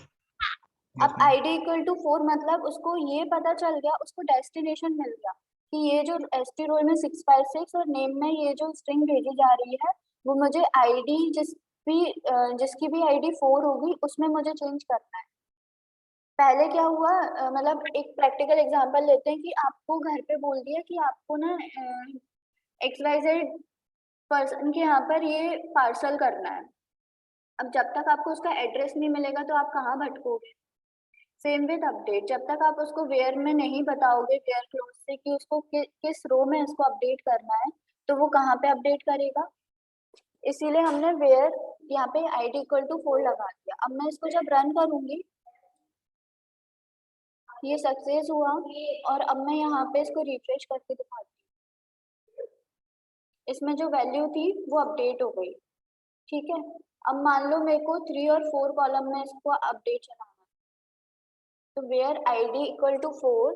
अब आईडी इक्वल टू 4 मतलब उसको ये पता चल गया, उसको डेस्टिनेशन मिल गया कि ये जो एसटी रोल में 656 और नेम में ये जो स्ट्रिंग भेजी जा रही है वो मुझे आईडी जिसकी भी आईडी 4 होगी उसमें मुझे चेंज करना है। पहले क्या हुआ, मतलब एक प्रैक्टिकल एग्जांपल लेते हैं कि आपको घर पे बोल दिया कि आपको ना XYZ पर्सन के यहाँ पर ये पार्सल करना है। अब जब तक आपको उसका एड्रेस नहीं मिलेगा तो आप कहाँ भटकोगे। सेम विद अपडेट, जब तक आप उसको वेयर में नहीं बताओगे, वेयर क्लोज से कि उसको किस रो में इसको अपडेट करना है, तो वो कहाँ पे अपडेट करेगा। इसीलिए हमने वेयर यहाँ पे आईडी इक्वल टू 4 लगा दिया। अब मैं इसको जब रन करूंगी ये सक्सेस हुआ और अब मैं यहाँ पे इसको रिफ्रेश करके दिखाती हूँ। इसमें जो वैल्यू थी वो अपडेट हो गई, ठीक है। अब मान लो मेरे को 3 और 4 कॉलम में इसको अपडेट चलाना है, तो where id equal to 4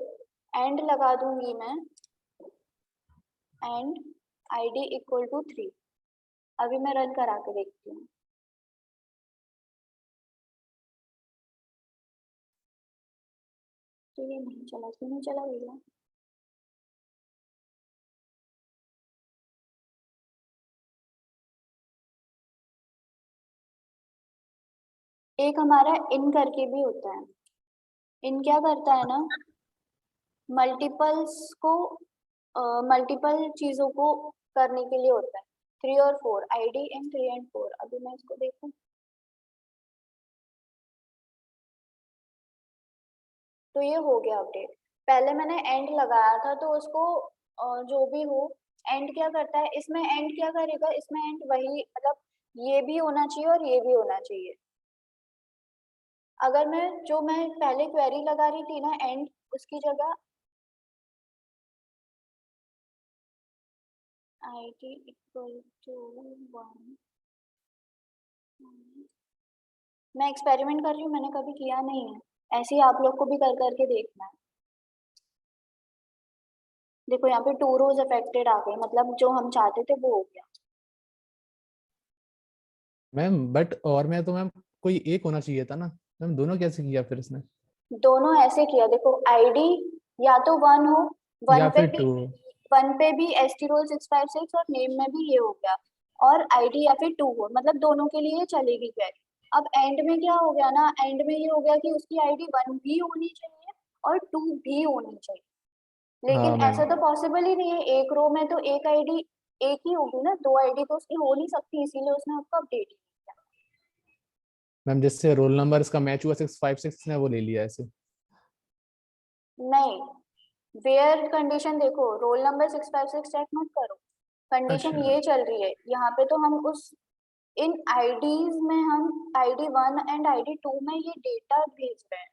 and लगा दूंगी मैं, एंड id इक्वल टू 3। अभी मैं रन करा के देखती हूँ। तो ये नहीं चला, क्यों नहीं चला भैया? एक हमारा इन करके भी होता है। इन क्या करता है ना, मल्टीपल्स को मल्टीपल चीजों को करने के लिए होता है। 3 और 4 id इन 3 एंड 4। अभी मैं इसको देखूं, तो ये हो गया अपडेट। पहले मैंने एंड लगाया था तो उसको जो भी हो, एंड क्या करता है इसमें, एंड क्या करेगा इसमें, एंड वही मतलब ये भी होना चाहिए और ये भी होना चाहिए। अगर मैं पहले क्वेरी लगा रही थी ना एंड, उसकी जगह id इक्वल टू 1, मैं एक्सपेरिमेंट कर रही हूँ, मैंने कभी किया नहीं है। ऐसे ही आप लोग को भी कर करके देखना है। देखो यहाँ पे 2 रोज अफेक्टेड आ गए, मतलब जो हम चाहते थे वो हो गया। मैम बट और मैं तो मैम कोई एक होना चाहिए था ना मैम, दोनों कैसे किया फिर इसने? दोनों ऐसे किया, देखो आईडी या तो 1 हो, 1 या पे फिर भी 2? 1 पे भी st roll 656 और नेम में भी ये हो गया, और आईडी या फिर 2 हो, मतलब दोनों के लिए चलेगी क्वेरी। अब एंड में क्या हो गया ना, एंड में ये हो गया कि उसकी आईडी 1 भी होनी चाहिए और 2 भी होनी चाहिए। हाँ लेकिन मैम। ऐसा तो पॉसिबल ही नहीं है, एक रो में तो एक आईडी एक ही होगी ना, 2 आईडी तो उसकी हो नहीं सकती, इसीलिए उसने उसको अपडेट किया। मैम जिससे रोल नंबर इसका मैच हुआ 656 ने वो ले लिया ऐसे? नहीं, वेयर कंडीशन देखो, रोल नंबर 656 चेक मत करो, कंडीशन अच्छा। ये चल रही है यहाँ पे, तो हम उस इन आईडीज में हम आईडी 1 एंड आईडी 2 में ये डेटा भेज रहे हैं,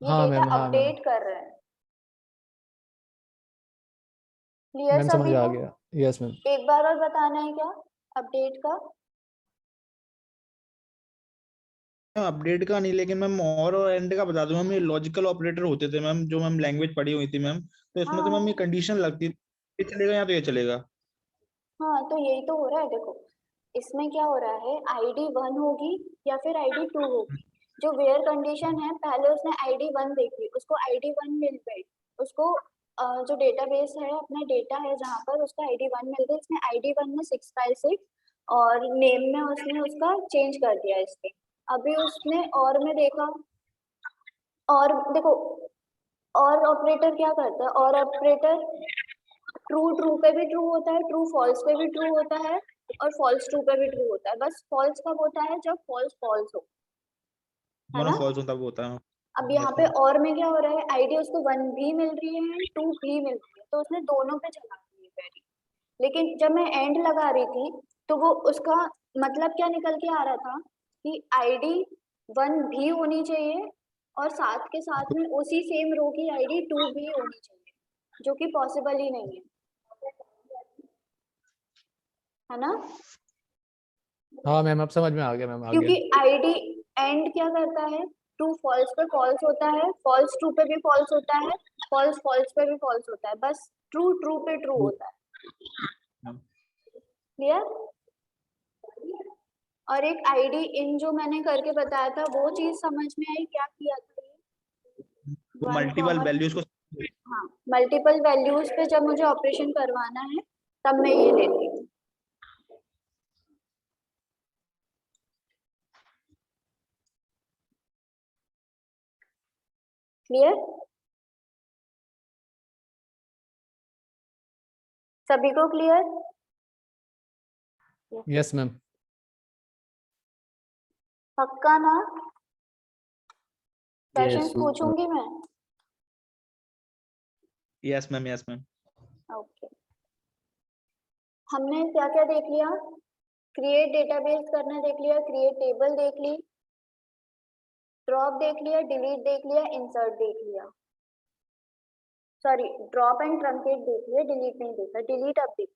ये हाँ डेटा मैम, हाँ मैम, अपडेट कर रहे हैं। क्लियर मैम समझ सभी आ को? गया। Yes ma'am. एक बार और बताना है क्या अपडेट का? अपडेट का नहीं, लेकिन मैम और एंड का बता दूं मैम, ये लॉजिकल ऑपरेटर होते थे मैम, जो मैम लैंग्वेज पढ़ी हुई थी मैम, तो इसमें तो मैम ये हाँ कंडीशन लगती है, ये चलेगा या तो ये चलेगा। हाँ, तो यही तो हो रहा है। देखो इसमें क्या हो रहा है, आईडी 1 होगी या फिर आईडी 2 होगी। जो वेयर कंडीशन है, पहले उसने आईडी 1 देखी, उसको आईडी 1 मिल गई, उसको जो डेटाबेस है, अपना डेटा है जहाँ पर, उसका आईडी 1 मिल गई, उसने आईडी 1 में 656 और नेम में उसने उसका चेंज कर दिया इसके। अभी उसने और में देखा, और देखो और ऑपरेटर क्या करता है, और ऑपरेटर ट्रू ट्रू पे भी ट्रू होता है, ट्रू फॉल्स पे भी ट्रू होता है, और फॉल्स ट्रू पे भी ट्रू होता है। बस फॉल्स कब होता है, जब फॉल्स फॉल्स हो, है दोनों ना। फॉल्स होता होता है। अब यहाँ यस पे मैम। और में क्या हो रहा है, आईडी उसको 1 भी मिल रही है 2 भी मिल रही है, तो उसने दोनों पे चला दी है क्वेरी। लेकिन जब मैं एंड लगा रही थी तो वो उसका मतलब क्या निकल के आ रहा था कि आईडी 1 भी होनी चाहिए और साथ के साथ में उसी सेम रो की आईडी 2 भी होनी चाहिए, जो कि पॉसिबल ही नहीं है ना। हाँ मैम अब समझ में आ गया मैम, आ क्योंकि गया। आईडी एंड क्या करता है, ट्रू फॉल्स पे फॉल्स होता है, फॉल्स ट्रू पे भी फॉल्स होता है, फॉल्स फॉल्स पे भी फॉल्स होता है, बस ट्रू ट्रू पे ट्रू होता है। क्लियर? और एक आईडी इन जो मैंने करके बताया था, वो चीज समझ में आई क्या किया था ये? वो 1, मल्टीपल वैल्यूज को। हाँ, मल्टीपल वैल्यूज पे जब मुझे ऑपरेशन करवाना है तब मैं ये लेती हूँ। क्लियर? सभी को क्लियर? Yes ma'am. पक्का ना? क्वेश्चंस यस पूछूंगी मैं। Yes ma'am, yes ma'am. Okay, हमने क्या क्या देख लिया? क्रिएट डेटाबेस करना देख लिया, क्रिएट टेबल देख ली, ड्रॉप देख लिया, डिलीट देख लिया, इंसर्ट देख लिया। सॉरी ड्रॉप एंड ट्रंकेट देख लिया, डिलीट नहीं देखा। डिलीट अब देख,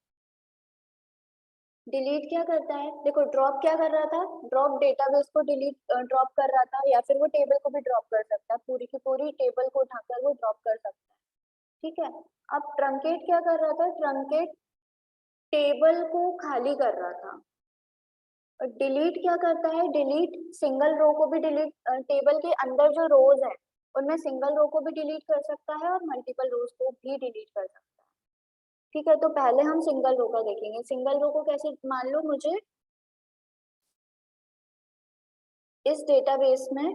डिलीट क्या करता है, देखो ड्रॉप क्या कर रहा था, ड्रॉप डेटाबेस को डिलीट ड्रॉप कर रहा था, या फिर वो टेबल को भी ड्रॉप कर सकता है, पूरी की पूरी टेबल को उठाकर वो ड्रॉप कर सकता है, ठीक है। अब ट्रंकेट क्या कर रहा था, ट्रंकेट टेबल को खाली कर रहा था। और डिलीट क्या करता है, डिलीट सिंगल रो को भी डिलीट, टेबल के अंदर जो रोज है उनमें सिंगल रो को भी डिलीट कर सकता है और मल्टीपल रोज को भी डिलीट कर सकता है, ठीक है। तो पहले हम सिंगल रो का देखेंगे। सिंगल रो को कैसे, मान लो मुझे इस डेटाबेस में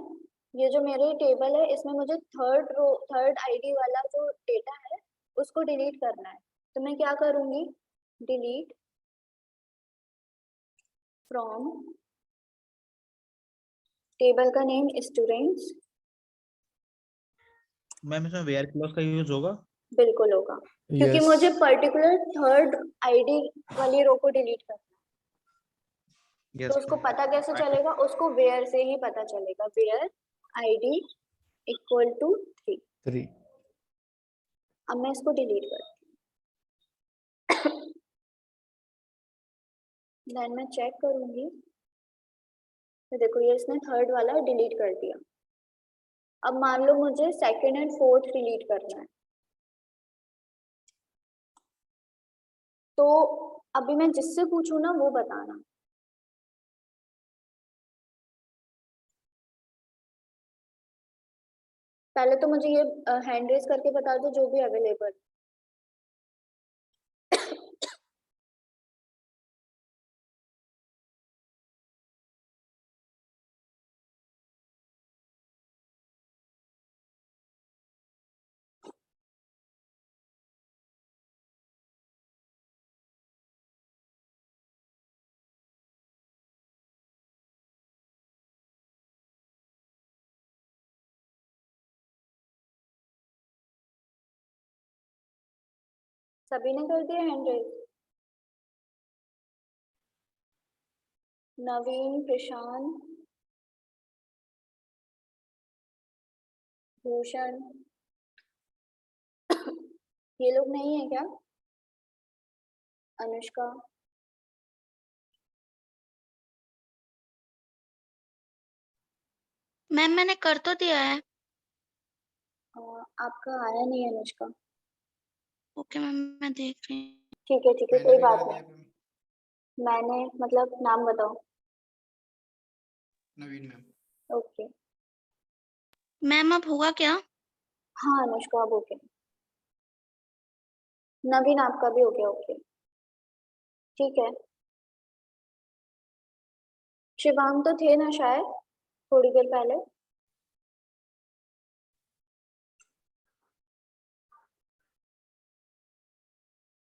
ये जो मेरे टेबल है इसमें मुझे थर्ड आईडी वाला जो डेटा है उसको डिलीट करना है, तो मैं क्या करूंगी, डिलीट फ्रॉम टेबल का नेम स्टूडेंट्स। मैम इसमें वेयर क्लॉज का यूज होगा? बिल्कुल होगा, क्योंकि मुझे पर्टिकुलर थर्ड आईडी वाली रो को डिलीट करना है। तो उसको पता कैसे चलेगा, उसको वेयर से ही पता चलेगा, वेयर आईडी इक्वल टू 3। अब मैं इसको डिलीट करती हूँ, देन मैं चेक करूंगी, तो देखो ये इसने थर्ड वाला डिलीट कर दिया। अब मान लो मुझे सेकंड एंड फोर्थ डिलीट करना है, तो अभी मैं जिससे पूछूं ना वो बताना। पहले तो मुझे ये हैंड रेज करके बता दो जो भी अवेलेबल। सभी ने कर दिया हैंड रेज, नवीन, प्रशांत, भूषण, ये लोग नहीं है क्या, अनुष्का, मैम मैंने कर तो दिया है। आपका आया नहीं है अनुष्का। ओके मैम मैं देख रही हूँ। ठीक है कोई बात नहीं। मैंने मतलब नाम बताओ। नवीन मैम। ओके मैम अब होगा क्या? हाँ अनुष्का अब ओके, नवीन आपका भी हो गया ओके, ठीक है। शिवांग तो थे ना शायद थोड़ी देर पहले।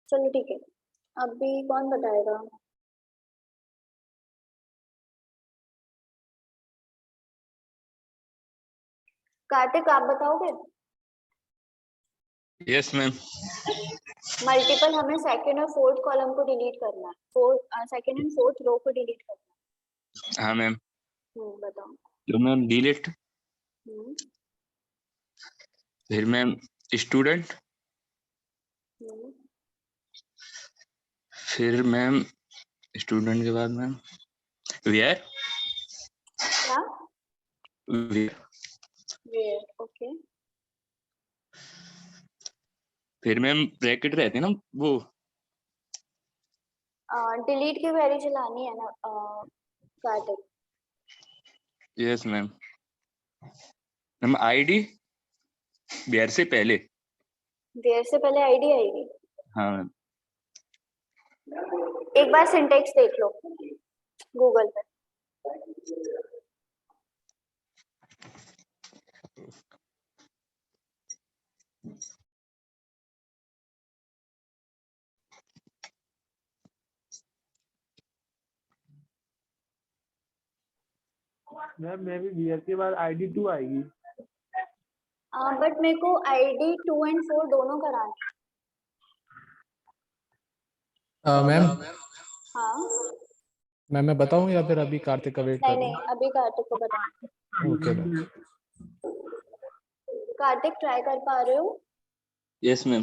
चलो ठीक है, अभी कौन बताएगा, कार्तिक आप बताओगे? Yes ma'am. मल्टीपल हमें सेकंड और फोर्थ कॉलम को डिलीट करना है, सेकंड एंड फोर्थ रो को डिलीट करना है। हाँ मैम। बताओ। तो मैम डिलीट, फिर मैम स्टूडेंट, फिर मैम स्टूडेंट के बाद मैम वेयर, क्या वेयर ओके, फिर मैम ब्रैकेट रहते हैं ना वो, डिलीट की क्वेरी चलानी है ना Kartik. Yes ma'am. Ma'am ID where से पहले, वेयर से पहले आईडी आएगी। हाँ मैम। एक बार सिंटेक्स देख लो गूगल पे। मैम मे भी वेयर के बाद आईडी 2 आएगी। बट मेरे को आईडी 2 एंड 4 दोनों करानी है। मैम हाँ मैं बताऊं या फिर अभी कार्तिक का वेट नहीं करूं? नहीं अभी कार्तिक को बताना। Okay ma'am. कार्तिक ट्राई कर पा रहे हो? Yes ma'am.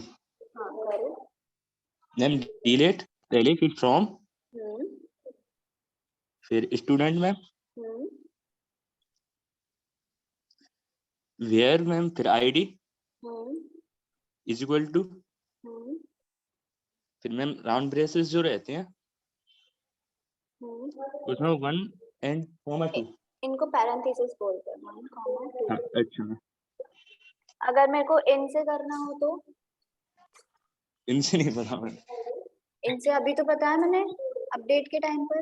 हाँ करो। मैम डिलीट पहले, फिर फ्रॉम, हम्म फिर student ma'am, hmm where ma'am, फिर ID hmm is equal to, hmm फिर मैम राउंड ब्रेसेस जो रहते हैं उसमें 1 एंड कॉमा 2। इनको पैरेंथेसिस बोलते हैं, 1, 2। हाँ अच्छा मैम। अगर मेरे को इन से करना हो तो? इनसे नहीं पता मैम। इनसे अभी तो पता है मैंने, अपडेट के टाइम पर।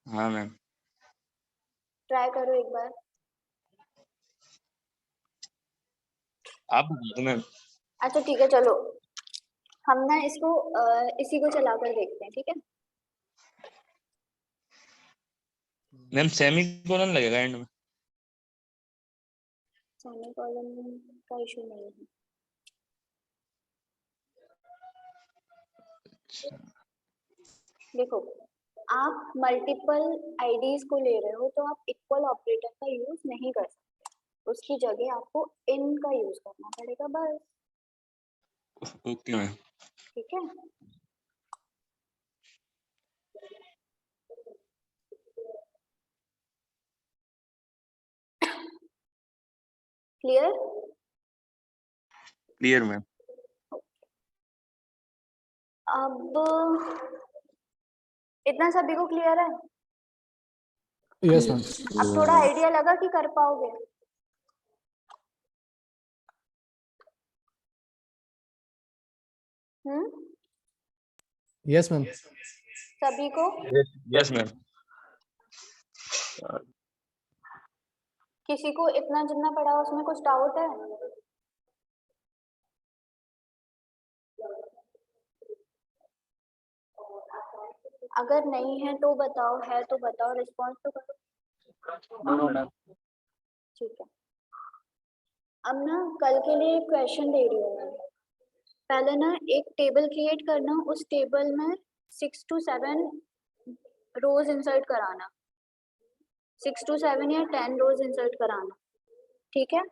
हाँ मैम। ट्राई करो एक बार। आप बता दो मैम। अच्छा ठीक है, चलो हम ना इसको इसी को चला कर देखते हैं, ठीक है? मैम सेमी कोलन लगेगा एंड में। सेमीकोलन का इशू नहीं है। देखो, आप मल्टीपल आईडीज को ले रहे हो तो आप इक्वल ऑपरेटर का यूज नहीं कर सकते, उसकी जगह आपको इन का यूज करना पड़ेगा बस। Okay ma'am. ठीक है। क्लियर? Clear ma'am. अब इतना सभी को क्लियर है? Yes ma'am. अब थोड़ा आइडिया लगा कि कर पाओगे? Yes ma'am. सभी को? Yes ma'am. किसी को इतना जितना पड़ा उसमें कुछ डाउट है? अगर नहीं है तो बताओ, है तो बताओ, रिस्पॉन्स तो करो। ठीक है। अब ना कल के लिए क्वेश्चन दे रही हूँ मैं। पहले ना एक टेबल क्रिएट करना, उस टेबल में 6 to 7 रोज इंसर्ट कराना, 6 to 7 या 10 रोज इंसर्ट कराना, ठीक है?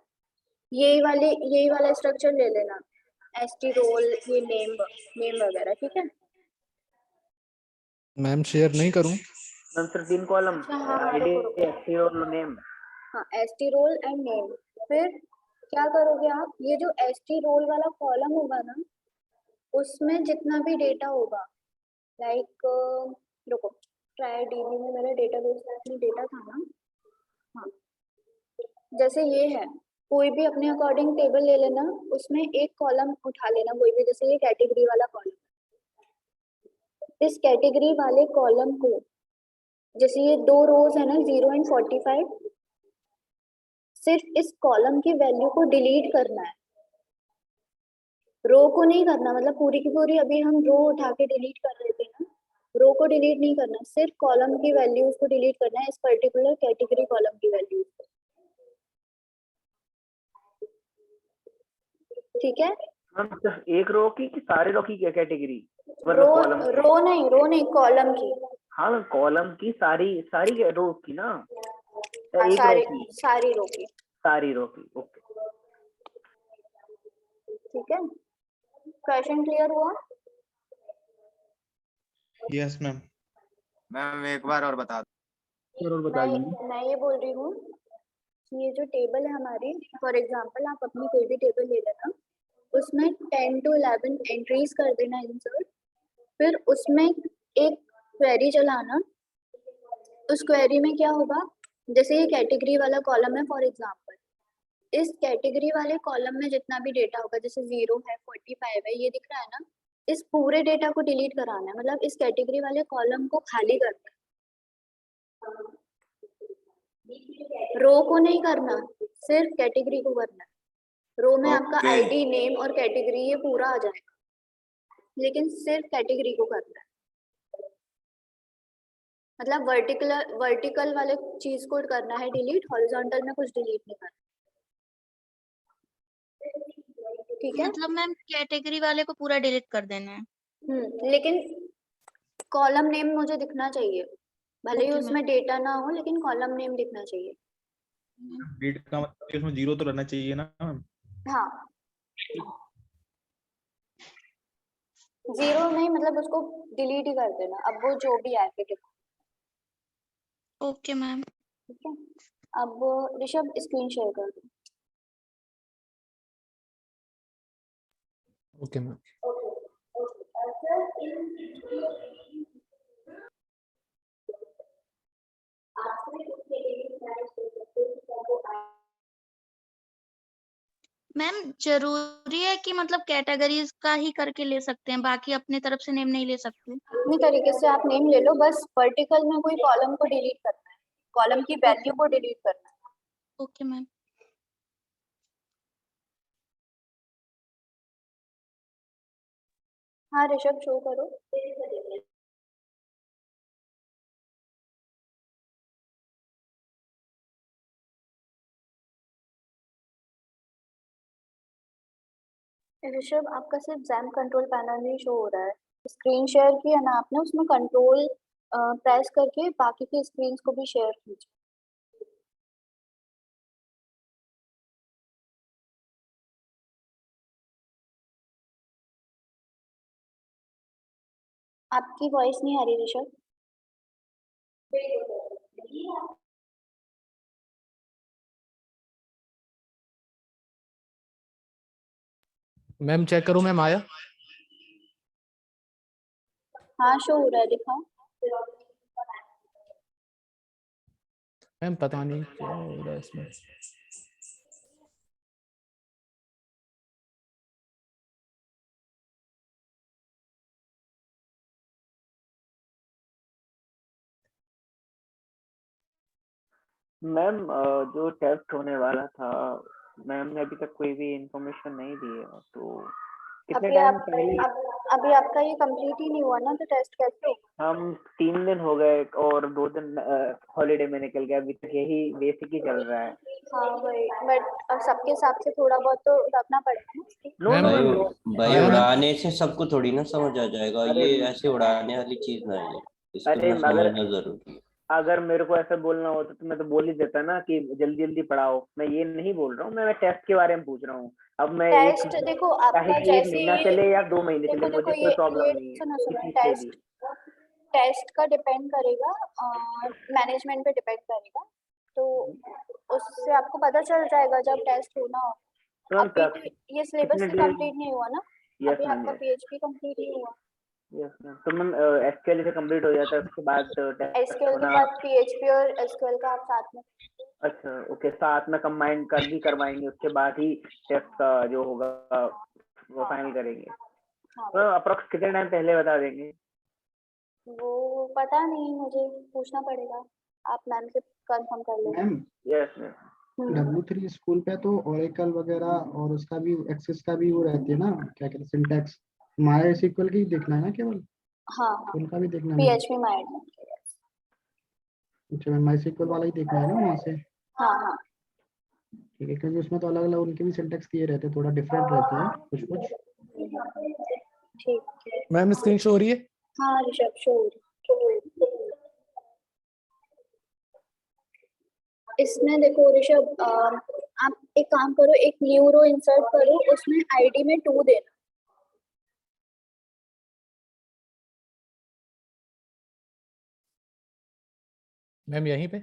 यही वाला स्ट्रक्चर ले लेना, एसटी रोल, ये नेम वगैरह, ठीक है? मैम शेयर नहीं करूं? मैम सिर्फ 3 column, ID, ST roll, name. हाँ, एसटी रोल एंड नेम। फिर क्या करोगे आप, ये जो एसटी रोल वाला कॉलम होगा ना, उसमें जितना भी डेटा होगा, लाइक रुको, ट्राई डीबी में मेरा डेटाबेस में डेटा था ना, हाँ, जैसे ये है, कोई भी अपने अकॉर्डिंग टेबल ले लेना, उसमें एक कॉलम उठा लेना कोई भी, जैसे ये कैटेगरी वाला कॉलम, इस कैटेगरी वाले कॉलम को, जैसे ये 2 रोज है ना, 0 and 45, सिर्फ इस कॉलम की वैल्यू को डिलीट करना है, रो को नहीं करना। मतलब पूरी की पूरी अभी हम रो उठा के डिलीट कर रहे थे ना, रो को डिलीट नहीं करना, सिर्फ कॉलम की वैल्यूज को डिलीट करना है, इस पर्टिकुलर कैटेगरी कॉलम की वैल्यूज को, ठीक है? मैम सिर्फ एक रो की कि सारे रो की क्या कैटेगरी? रो नहीं, कॉलम की। हाँ कॉलम की सारी रो की ना, हाँ, एक रो की, सारी रो की, ओके। ठीक है? क्वेश्चन क्लियर हुआ? Yes ma'am. मैम एक बार और बता दो। मैं ये बोल रही हूँ कि ये जो टेबल है हमारी, फॉर एग्जांपल आप अपनी कोई भी टेबल ले लेना, उसमें 10 to 11 एंट्रीज कर देना इंसर्ट, फिर उसमें एक क्वेरी चलाना। उस क्वेरी में क्या होगा, जैसे ये कैटेगरी वाला कॉलम है फॉर एग्जांपल, इस कैटेगरी वाले कॉलम में जितना भी डेटा होगा, जैसे 0 है, 45 है, ये दिख रहा है ना, इस पूरे डेटा को डिलीट कराना है, मतलब इस कैटेगरी वाले कॉलम को खाली करना है, रो को नहीं करना, सिर्फ कैटेगरी को करना है। रो में आपका आईडी, नेम और कैटेगरी ये पूरा आ जाएगा, लेकिन सिर्फ कैटेगरी को करना है। मतलब वर्टिकल वाले चीज को करना है डिलीट, हॉरिजॉन्टल में कुछ डिलीट नहीं करना, ठीक है? मतलब मैम कैटेगरी वाले को पूरा डिलीट कर देना है। लेकिन कॉलम नेम मुझे दिखना चाहिए, भले ही उसमें डेटा ना हो, लेकिन कॉलम नेम दिखना चाहिए। डिलीट का मतलब उसमें 0 तो रहना चाहिए ना? हाँ, 0 नहीं, मतलब उसको डिलीट ही कर देना, अब वो जो भी है फिर। Okay ma'am. ठीक है, अब ऋषभ स्क्रीन शेयर कर दो। Okay ma'am. मैम जरूरी है कि मतलब कैटेगरीज का ही करके ले सकते हैं, बाकी अपने तरफ से नेम नहीं ले सकते? अपनी तरीके से आप नेम ले लो, बस वर्टिकल में कोई कॉलम को डिलीट करना है, कॉलम की वैल्यू को डिलीट करना है। Okay ma'am. हाँ ऋषभ, शो करो। ऋषभ, आपका सिर्फ जैम कंट्रोल पैनल ही शो हो रहा है। स्क्रीन शेयर किया ना आपने, उसमें कंट्रोल प्रेस करके बाकी की स्क्रीन्स को भी शेयर कीजिए। आपकी वॉइस नहीं आ रही ऋषभ। मैम चेक करो मैम, आया? हाँ शो हो रहा है, दिखाओ। मैम पता नहीं क्या हो रहा है इसमें। मैम जो टेस्ट होने वाला था, मैम ने अभी तक कोई भी इंफॉर्मेशन नहीं दी है, तो कितने टाइम पहले? अभी आपका ये कंप्लीट ही नहीं हुआ ना, तो टेस्ट कैसे होगा? हम 3 दिन हो गए और 2 दिन हॉलीडे में निकल गया, अभी तक यही बेसिक ही चल रहा है। हाँ वही, बट सबके हिसाब से थोड़ा बहुत तो रखना पड़ेगा ना। नो भाई नो भाई आया मैम? उड़ाने से सबको थोड़ी ना समझ आ जाएगा, अरे ये ऐसे उड़ाने वाली चीज ना है, इसको अरे ना समझना जरूरी है। अगर मेरे को ऐसा बोलना होता तो मैं तो बोल ही देता ना कि जल्दी जल्दी पढ़ाओ। मैं ये नहीं बोल रहा हूँ, मैं टेस्ट के बारे में पूछ रहा हूँ। अब मैं टेस्ट देखो चाहे आपका कि 1 जैसे महीना ये, चले या 2 महीने देखो चले, देखो मुझे कोई प्रॉब्लम ये नहीं है सुनो किसी सुनो, चीज से भी। टेस्ट का डिपेंड करेगा, मैनेजमेंट पे डिपेंड करेगा, तो उससे आपको पता चल जाएगा जब टेस्ट होना हो। तो हम अभी ये सिलेबस कितने भी डेज? कंप्लीट नहीं हुआ ना, यस अभी मैम, आपका पीएचपी कंप्लीट नहीं हुआ। Yes ma'am. तो मैम एसक्यूएल से कंप्लीट हो जाता है, उसके बाद टेस्ट एसक्यूएल के होना? बाद पीएचपी और एसक्यूएल का आप साथ में। अच्छा ओके, साथ में कंबाइन कर भी करवाएंगे, उसके बाद ही टेस्ट का जो होगा वो फाइनल करेंगे। हाँ तो अप्रोक्स कितने टाइम पहले बता देंगे? वो पता नहीं, मुझे पूछना पड़ेगा, आप मैम से कंफर्म कर लो। Ma'am yes ma'am. W3 school पे तो ओरेकल वगैरह और उसका भी एक्सेस का भी वो रहती है ना, क्या कहते हैं, सिंटैक्स। माई SQL की देखना है ना केवल? हाँ हाँ, उनका भी देखना है मैम? पीएचपी माइंड में। अच्छा मैम, माई SQL वाला ही देखना है ना वहाँ से? हाँ हाँ ठीक है, क्योंकि उसमें तो अलग अलग उनके भी सिंटैक्स किए रहते हैं, थोड़ा डिफरेंट रहते हैं कुछ कुछ। ठीक है। मैम स्क्रीन शो हो रही है? हाँ ऋषभ, शोर इसमें देखो ऋषभ, आप एक काम करो, एक न्यू रो इंसर्ट करो, उसमें आईडी में 2 देना। मैम यहीं पे?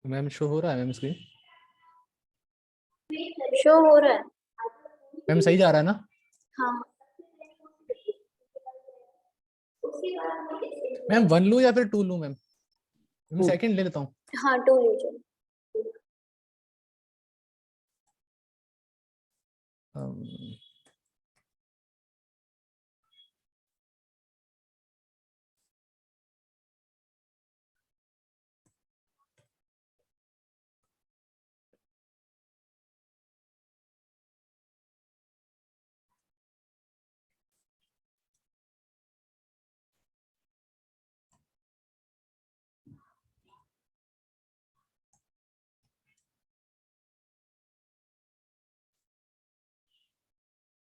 मैम शो हो रहा है मैम स्क्रीन? शो हो रहा है? मैम सही जा रहा है ना? हाँ मैम 1 लूं या फिर 2 लूं मैम? मैम 2। सेकंड ले लेता हूँ। हाँ, 2 लीजिए।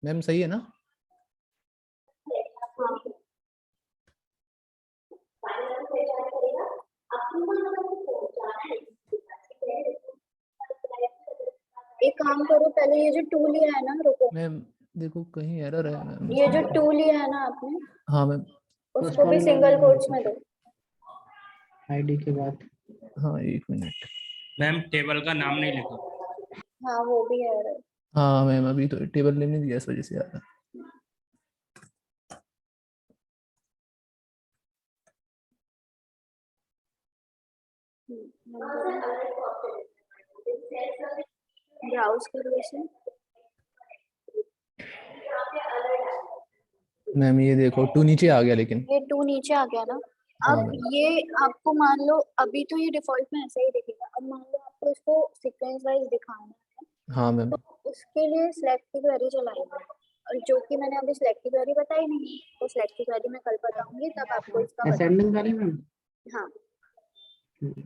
मैम सही है ना? एक काम करो, पहले ये जो टू लिया है ना, रुको, मैम देखो कहीं एरर है मैम। ये जो टू लिया है ना आपने, हाँ मैम। उसको भी सिंगल कोट्स में दो। आईडी के बाद। हाँ 1 मिनट। मैम टेबल का नाम नहीं लिखा। हाँ वो भी है error। हाँ मैम अभी तो टेबल नहीं दिया इस वजह से आ रहा है। ब्राउज करो इसे। मैम ये देखो 2 नीचे आ गया लेकिन। ये टू नीचे आ गया ना। हाँ अब मैम। ये आपको मान लो अभी तो ये डिफॉल्ट में ऐसा ही दिखेगा, अब मान लो आपको इसको सीक्वेंस वाइज दिखाना है, हाँ मैम। तो उसके लिए सिलेक्ट की क्वेरी चलाएंगे, और जो कि मैंने अभी सिलेक्ट की क्वेरी बताई नहीं, तो सिलेक्ट की क्वेरी मैं कल बताऊंगी, तब आपको इसका असाइनमेंट वाली मैम। हाँ ठीक है।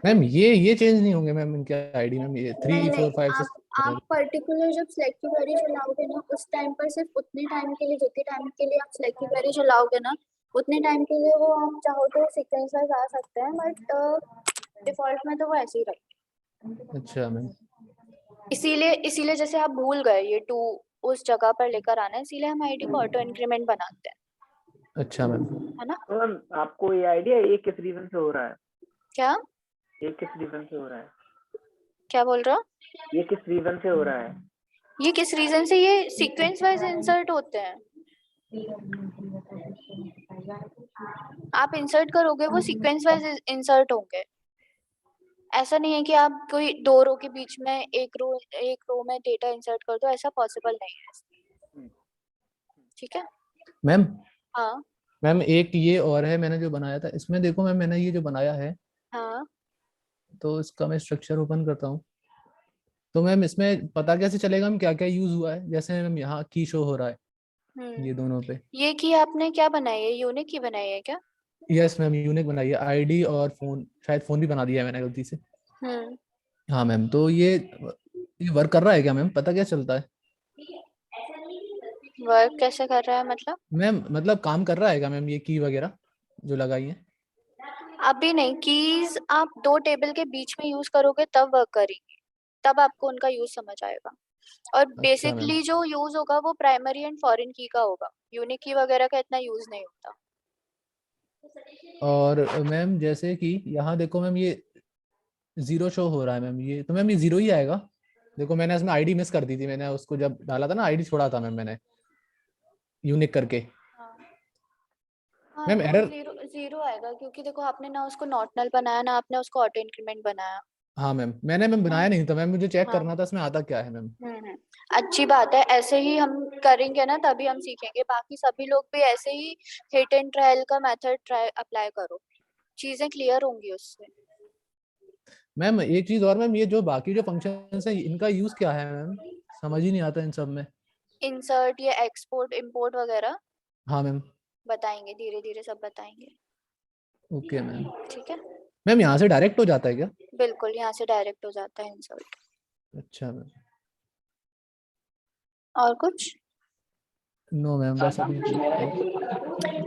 मैम ये चेंज नहीं होंगे मैम इनके आईडी में, ये 3 नहीं 4 5 आप 6 पर्टिकुलर जब सिलेक्ट की क्वेरी चलाओगे ना, उस टाइम पर सिर्फ उतने टाइम के लिए, जितने टाइम के लिए आप सिलेक्ट की क्वेरी चलाओगे ना, उतने टाइम के लिए वो आप चाहो तो सीक्वेंस वाइज आ सकते हैं, बट डिफॉल्ट में तो वो ऐसे ही रहेगा। अच्छा मैम। इसीलिए जैसे आप भूल गए ये टू उस जगह पर लेकर आना है, इसीलिए हम आईडी को ऑटो इंक्रीमेंट बनाते हैं, अच्छा मैम। है ना। तो मैम आपको ये आइडिया ये किस रीजन से हो रहा है? क्या ये किस रीजन से हो रहा है? क्या बोल रहा हो? ये किस रीजन से हो रहा है? ये किस रीजन से, ये सीक्वेंस वाइज इंसर्ट होते हैं, आप इंसर्ट करोगे वो सीक्वेंस वाइज इंसर्ट होंगे। ऐसा नहीं है कि आप कोई दो रो के बीच में एक रो में डेटा इंसर्ट कर दो, ऐसा पॉसिबल नहीं है। ठीक है मैम हाँ मैम एक ये और है, मैंने जो बनाया था इसमें देखो मैम, मैंने ये जो बनाया है, हाँ तो इसका मैं स्ट्रक्चर ओपन करता हूँ। तो मैम इसमें पता कैसे चलेगा मैम क्या क्या यूज हुआ है? जैसे मैम यहाँ की शो हो रहा है ये दोनों पे। ये की आपने क्या बनाई है, यूनिक की बनाई है क्या? यस मैम यूनिक बनाई है, आईडी और फोन, शायद फोन भी बना दिया है मैंने गलती से। हाँ मैम तो ये वर्क कर रहा है क्या मैम, पता क्या चलता है? वर्क कैसे कर रहा है मतलब? मैम मतलब काम कर रहा है क्या मैम ये की वगैरह जो लगाई है? अभी नहीं, कीज आप दो टेबल के बीच में यूज करोगे तब वर्क करेंगे, तब आपको उनका यूज समझ आएगा। और अच्छा मैम। बेसिकली जो यूज होगा वो प्राइमरी एंड फॉरेन की का होगा, यूनिक की वगैरह का इतना यूज नहीं होता। और मैम जैसे कि यहाँ देखो मैम ये 0 शो हो रहा है मैम, ये तो मैम ये 0 ही आएगा। देखो मैंने इसमें आईडी मिस कर दी थी, मैंने उसको जब डाला था ना आईडी छोड़ा था मैम मैंने यूनिक करके। हाँ मैम तो एरर। जीरो आएगा, क्योंकि देखो आपने ना उसको नॉट नल बनाया ना आपने उसको ऑटो इंक्रीमेंट बनाया। हाँ मैम मैंने मैम बनाया नहीं था मैम, मुझे चेक हाँ करना था इसमें आता क्या है मैम। अच्छी बात है, ऐसे ही हम करेंगे ना तभी हम सीखेंगे, बाकी सभी लोग भी ऐसे ही हिट एंड ट्रायल का मेथड ट्राई अप्लाई करो, चीजें क्लियर होंगी उससे। मैम एक चीज और मैम, ये जो बाकी जो फंक्शंस है इनका यूज क्या है मैम, समझ ही नहीं आता इन सब में। इंसर्ट या एक्सपोर्ट इंपोर्ट वगैरह हाँ मैम। बताएंगे, धीरे धीरे सब बताएंगे। Okay ma'am. ठीक है मैम यहाँ से डायरेक्ट हो जाता है क्या? बिल्कुल, यहाँ से डायरेक्ट हो जाता है इंसर्ट। अच्छा मैम। और कुछ? नो मैम बस अभी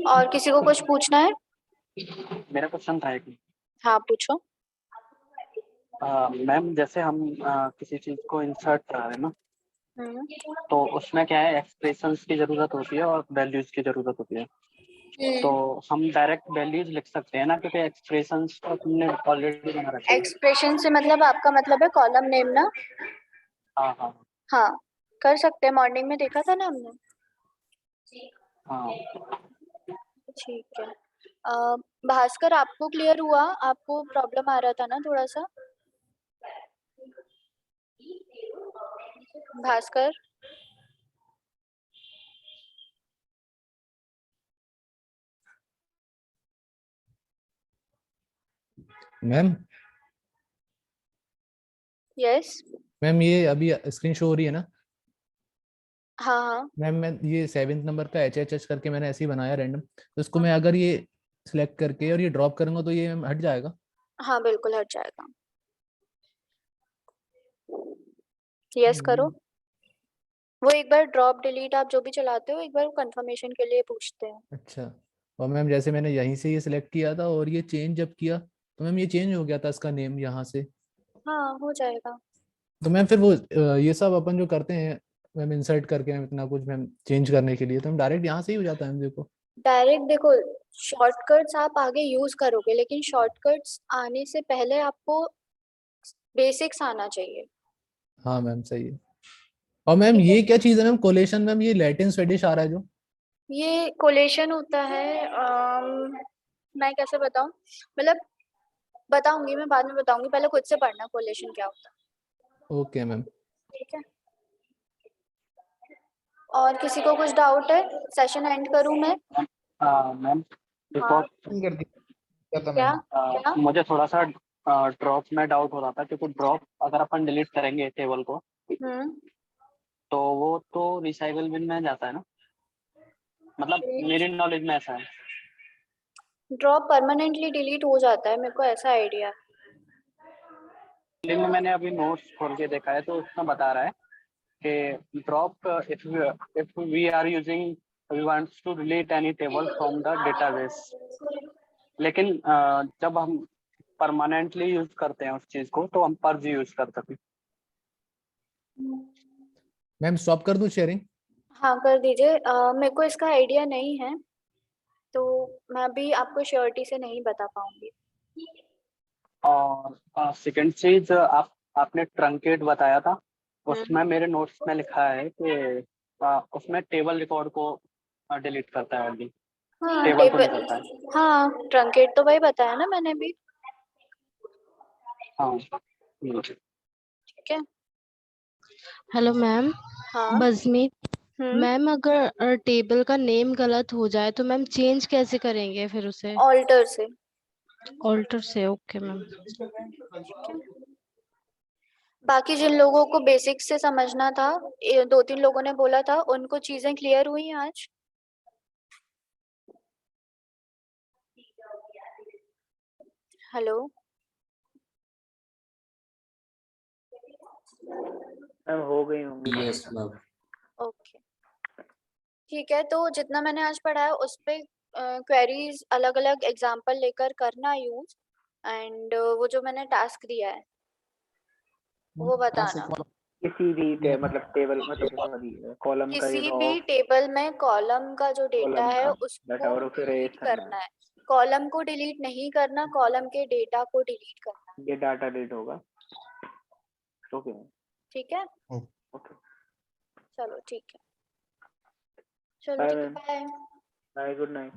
और किसी को कुछ पूछना है? मेरा क्वेश्चन था एक। हाँ पूछो। मैम जैसे हम किसी चीज को इंसर्ट करा रहे हैं ना, हम्म तो उसमें क्या है, एक्सप्रेशंस की जरूरत होती है और वैल्यूज की जरूरत होती है। तो हम डायरेक्ट वैल्यूज लिख सकते हैं ना, क्योंकि एक्सप्रेशंस तो हमने ऑलरेडी बना रखा है। एक्सप्रेशन से मतलब आपका मतलब है कॉलम नेम ना? हाँ हाँ हाँ कर सकते हैं, मॉर्निंग में देखा था ना हमने। हाँ। ठीक है भास्कर, आपको क्लियर हुआ? आपको प्रॉब्लम आ रहा था ना थोड़ा सा? भास्कर मैम। यस मैम ये अभी स्क्रीन शो हो रही है ना? हाँ हाँ मैम मैं ये 7th नंबर का HHH करके मैंने ऐसे ही बनाया रैंडम, तो इसको मैं अगर ये सिलेक्ट करके और ये ड्रॉप करूंगा तो ये मैम हट जाएगा? हाँ बिल्कुल हट जाएगा। यस करो। वो एक बार ड्रॉप डिलीट आप जो भी चलाते हो एक बार कंफर्मेशन के लिए पूछते हैं। अच्छा, और मैम जैसे मैंने यहीं से ये सिलेक्ट किया था और ये चेंज जब किया तो मैम ये चेंज हो गया था इसका नेम यहाँ से। हाँ हो जाएगा। तो मैम फिर वो ये सब अपन जो करते हैं मैम इंसर्ट करके मैम इतना कुछ मैम चेंज करने के लिए, तो हम डायरेक्ट यहाँ से ही हो जाता है हम देखो। डायरेक्ट देखो शॉर्टकट्स आप आगे यूज करोगे लेकिन शॉर्टकट्स आने से पहले आपको बेसिक्स आना चाहिए। हाँ मैम सही है। और मैम ये क्या चीज़ है मैम कोलेशन, मैम ये लैटिन स्वेडिश आ रहा है जो? ये कोलेशन होता है मैं कैसे बताऊं, मतलब बताऊंगी मैं बाद में बताऊंगी, पहले खुद से पढ़ना कोलेशन क्या होता है। Okay ma'am. ठीक है, और किसी को कुछ डाउट है? सेशन एंड करूं मैं? मैम एक हाँ और क्या? मुझे थोड़ा सा ड्रॉप में डाउट हो रहा था, क्योंकि ड्रॉप अगर अपन डिलीट करेंगे टेबल को तो वो तो रिसाइकल बिन में जाता है ना, मतलब मेरी नॉलेज में ऐसा है। ड्रॉप परमानेंटली डिलीट हो जाता है, मेरे को ऐसा आइडिया। में मैंने अभी नोट्स खोल के देखा है तो उसमें बता रहा है कि drop if we are using we wants to delete any table from the database, लेकिन जब हम परमानेंटली यूज करते हैं उस चीज को तो हम पर्ज यूज कर सकते हैं। मैम स्टॉप कर दूं शेयरिंग? हाँ कर दीजिए, मेरे को इसका आइडिया नहीं है तो मैं भी आपको श्योरिटी से नहीं बता पाऊंगी। और सेकंड चीज आपने ट्रंकेट बताया था, उसमें मेरे नोट्स में लिखा है कि उसमें टेबल रिकॉर्ड को डिलीट करता है अभी, हाँ टेबल को नहीं करता है। हाँ ट्रंकेट तो वही बताया ना मैंने भी। हाँ ठीक है। Hello ma'am. हाँ बजमीत मैम, अगर टेबल का नेम गलत हो जाए तो मैम चेंज कैसे करेंगे फिर उसे? ऑल्टर से। ऑल्टर से, ओके मैम। बाकी जिन लोगों को बेसिक से समझना था, 2-3 लोगों ने बोला था, उनको चीजें क्लियर हुई आज? हेलो मैम हो गई होंगी। Yes ma'am. ओके ठीक है, तो जितना मैंने आज पढ़ा है उस पे क्वेरीज अलग अलग एग्जांपल लेकर करना यूज, एंड वो जो मैंने टास्क दिया है वो बताना। किसी भी मतलब टेबल मतलब कॉलम का किसी भी टेबल में कॉलम का जो डेटा है उसको डिलीट करना है, कॉलम को डिलीट नहीं करना, कॉलम के डेटा को डिलीट करना। ये डाटा डिलीट होगा। ओके ठीक है, ओके चलो ठीक है, चलो ठीक है, बाय बाय, गुड नाइट।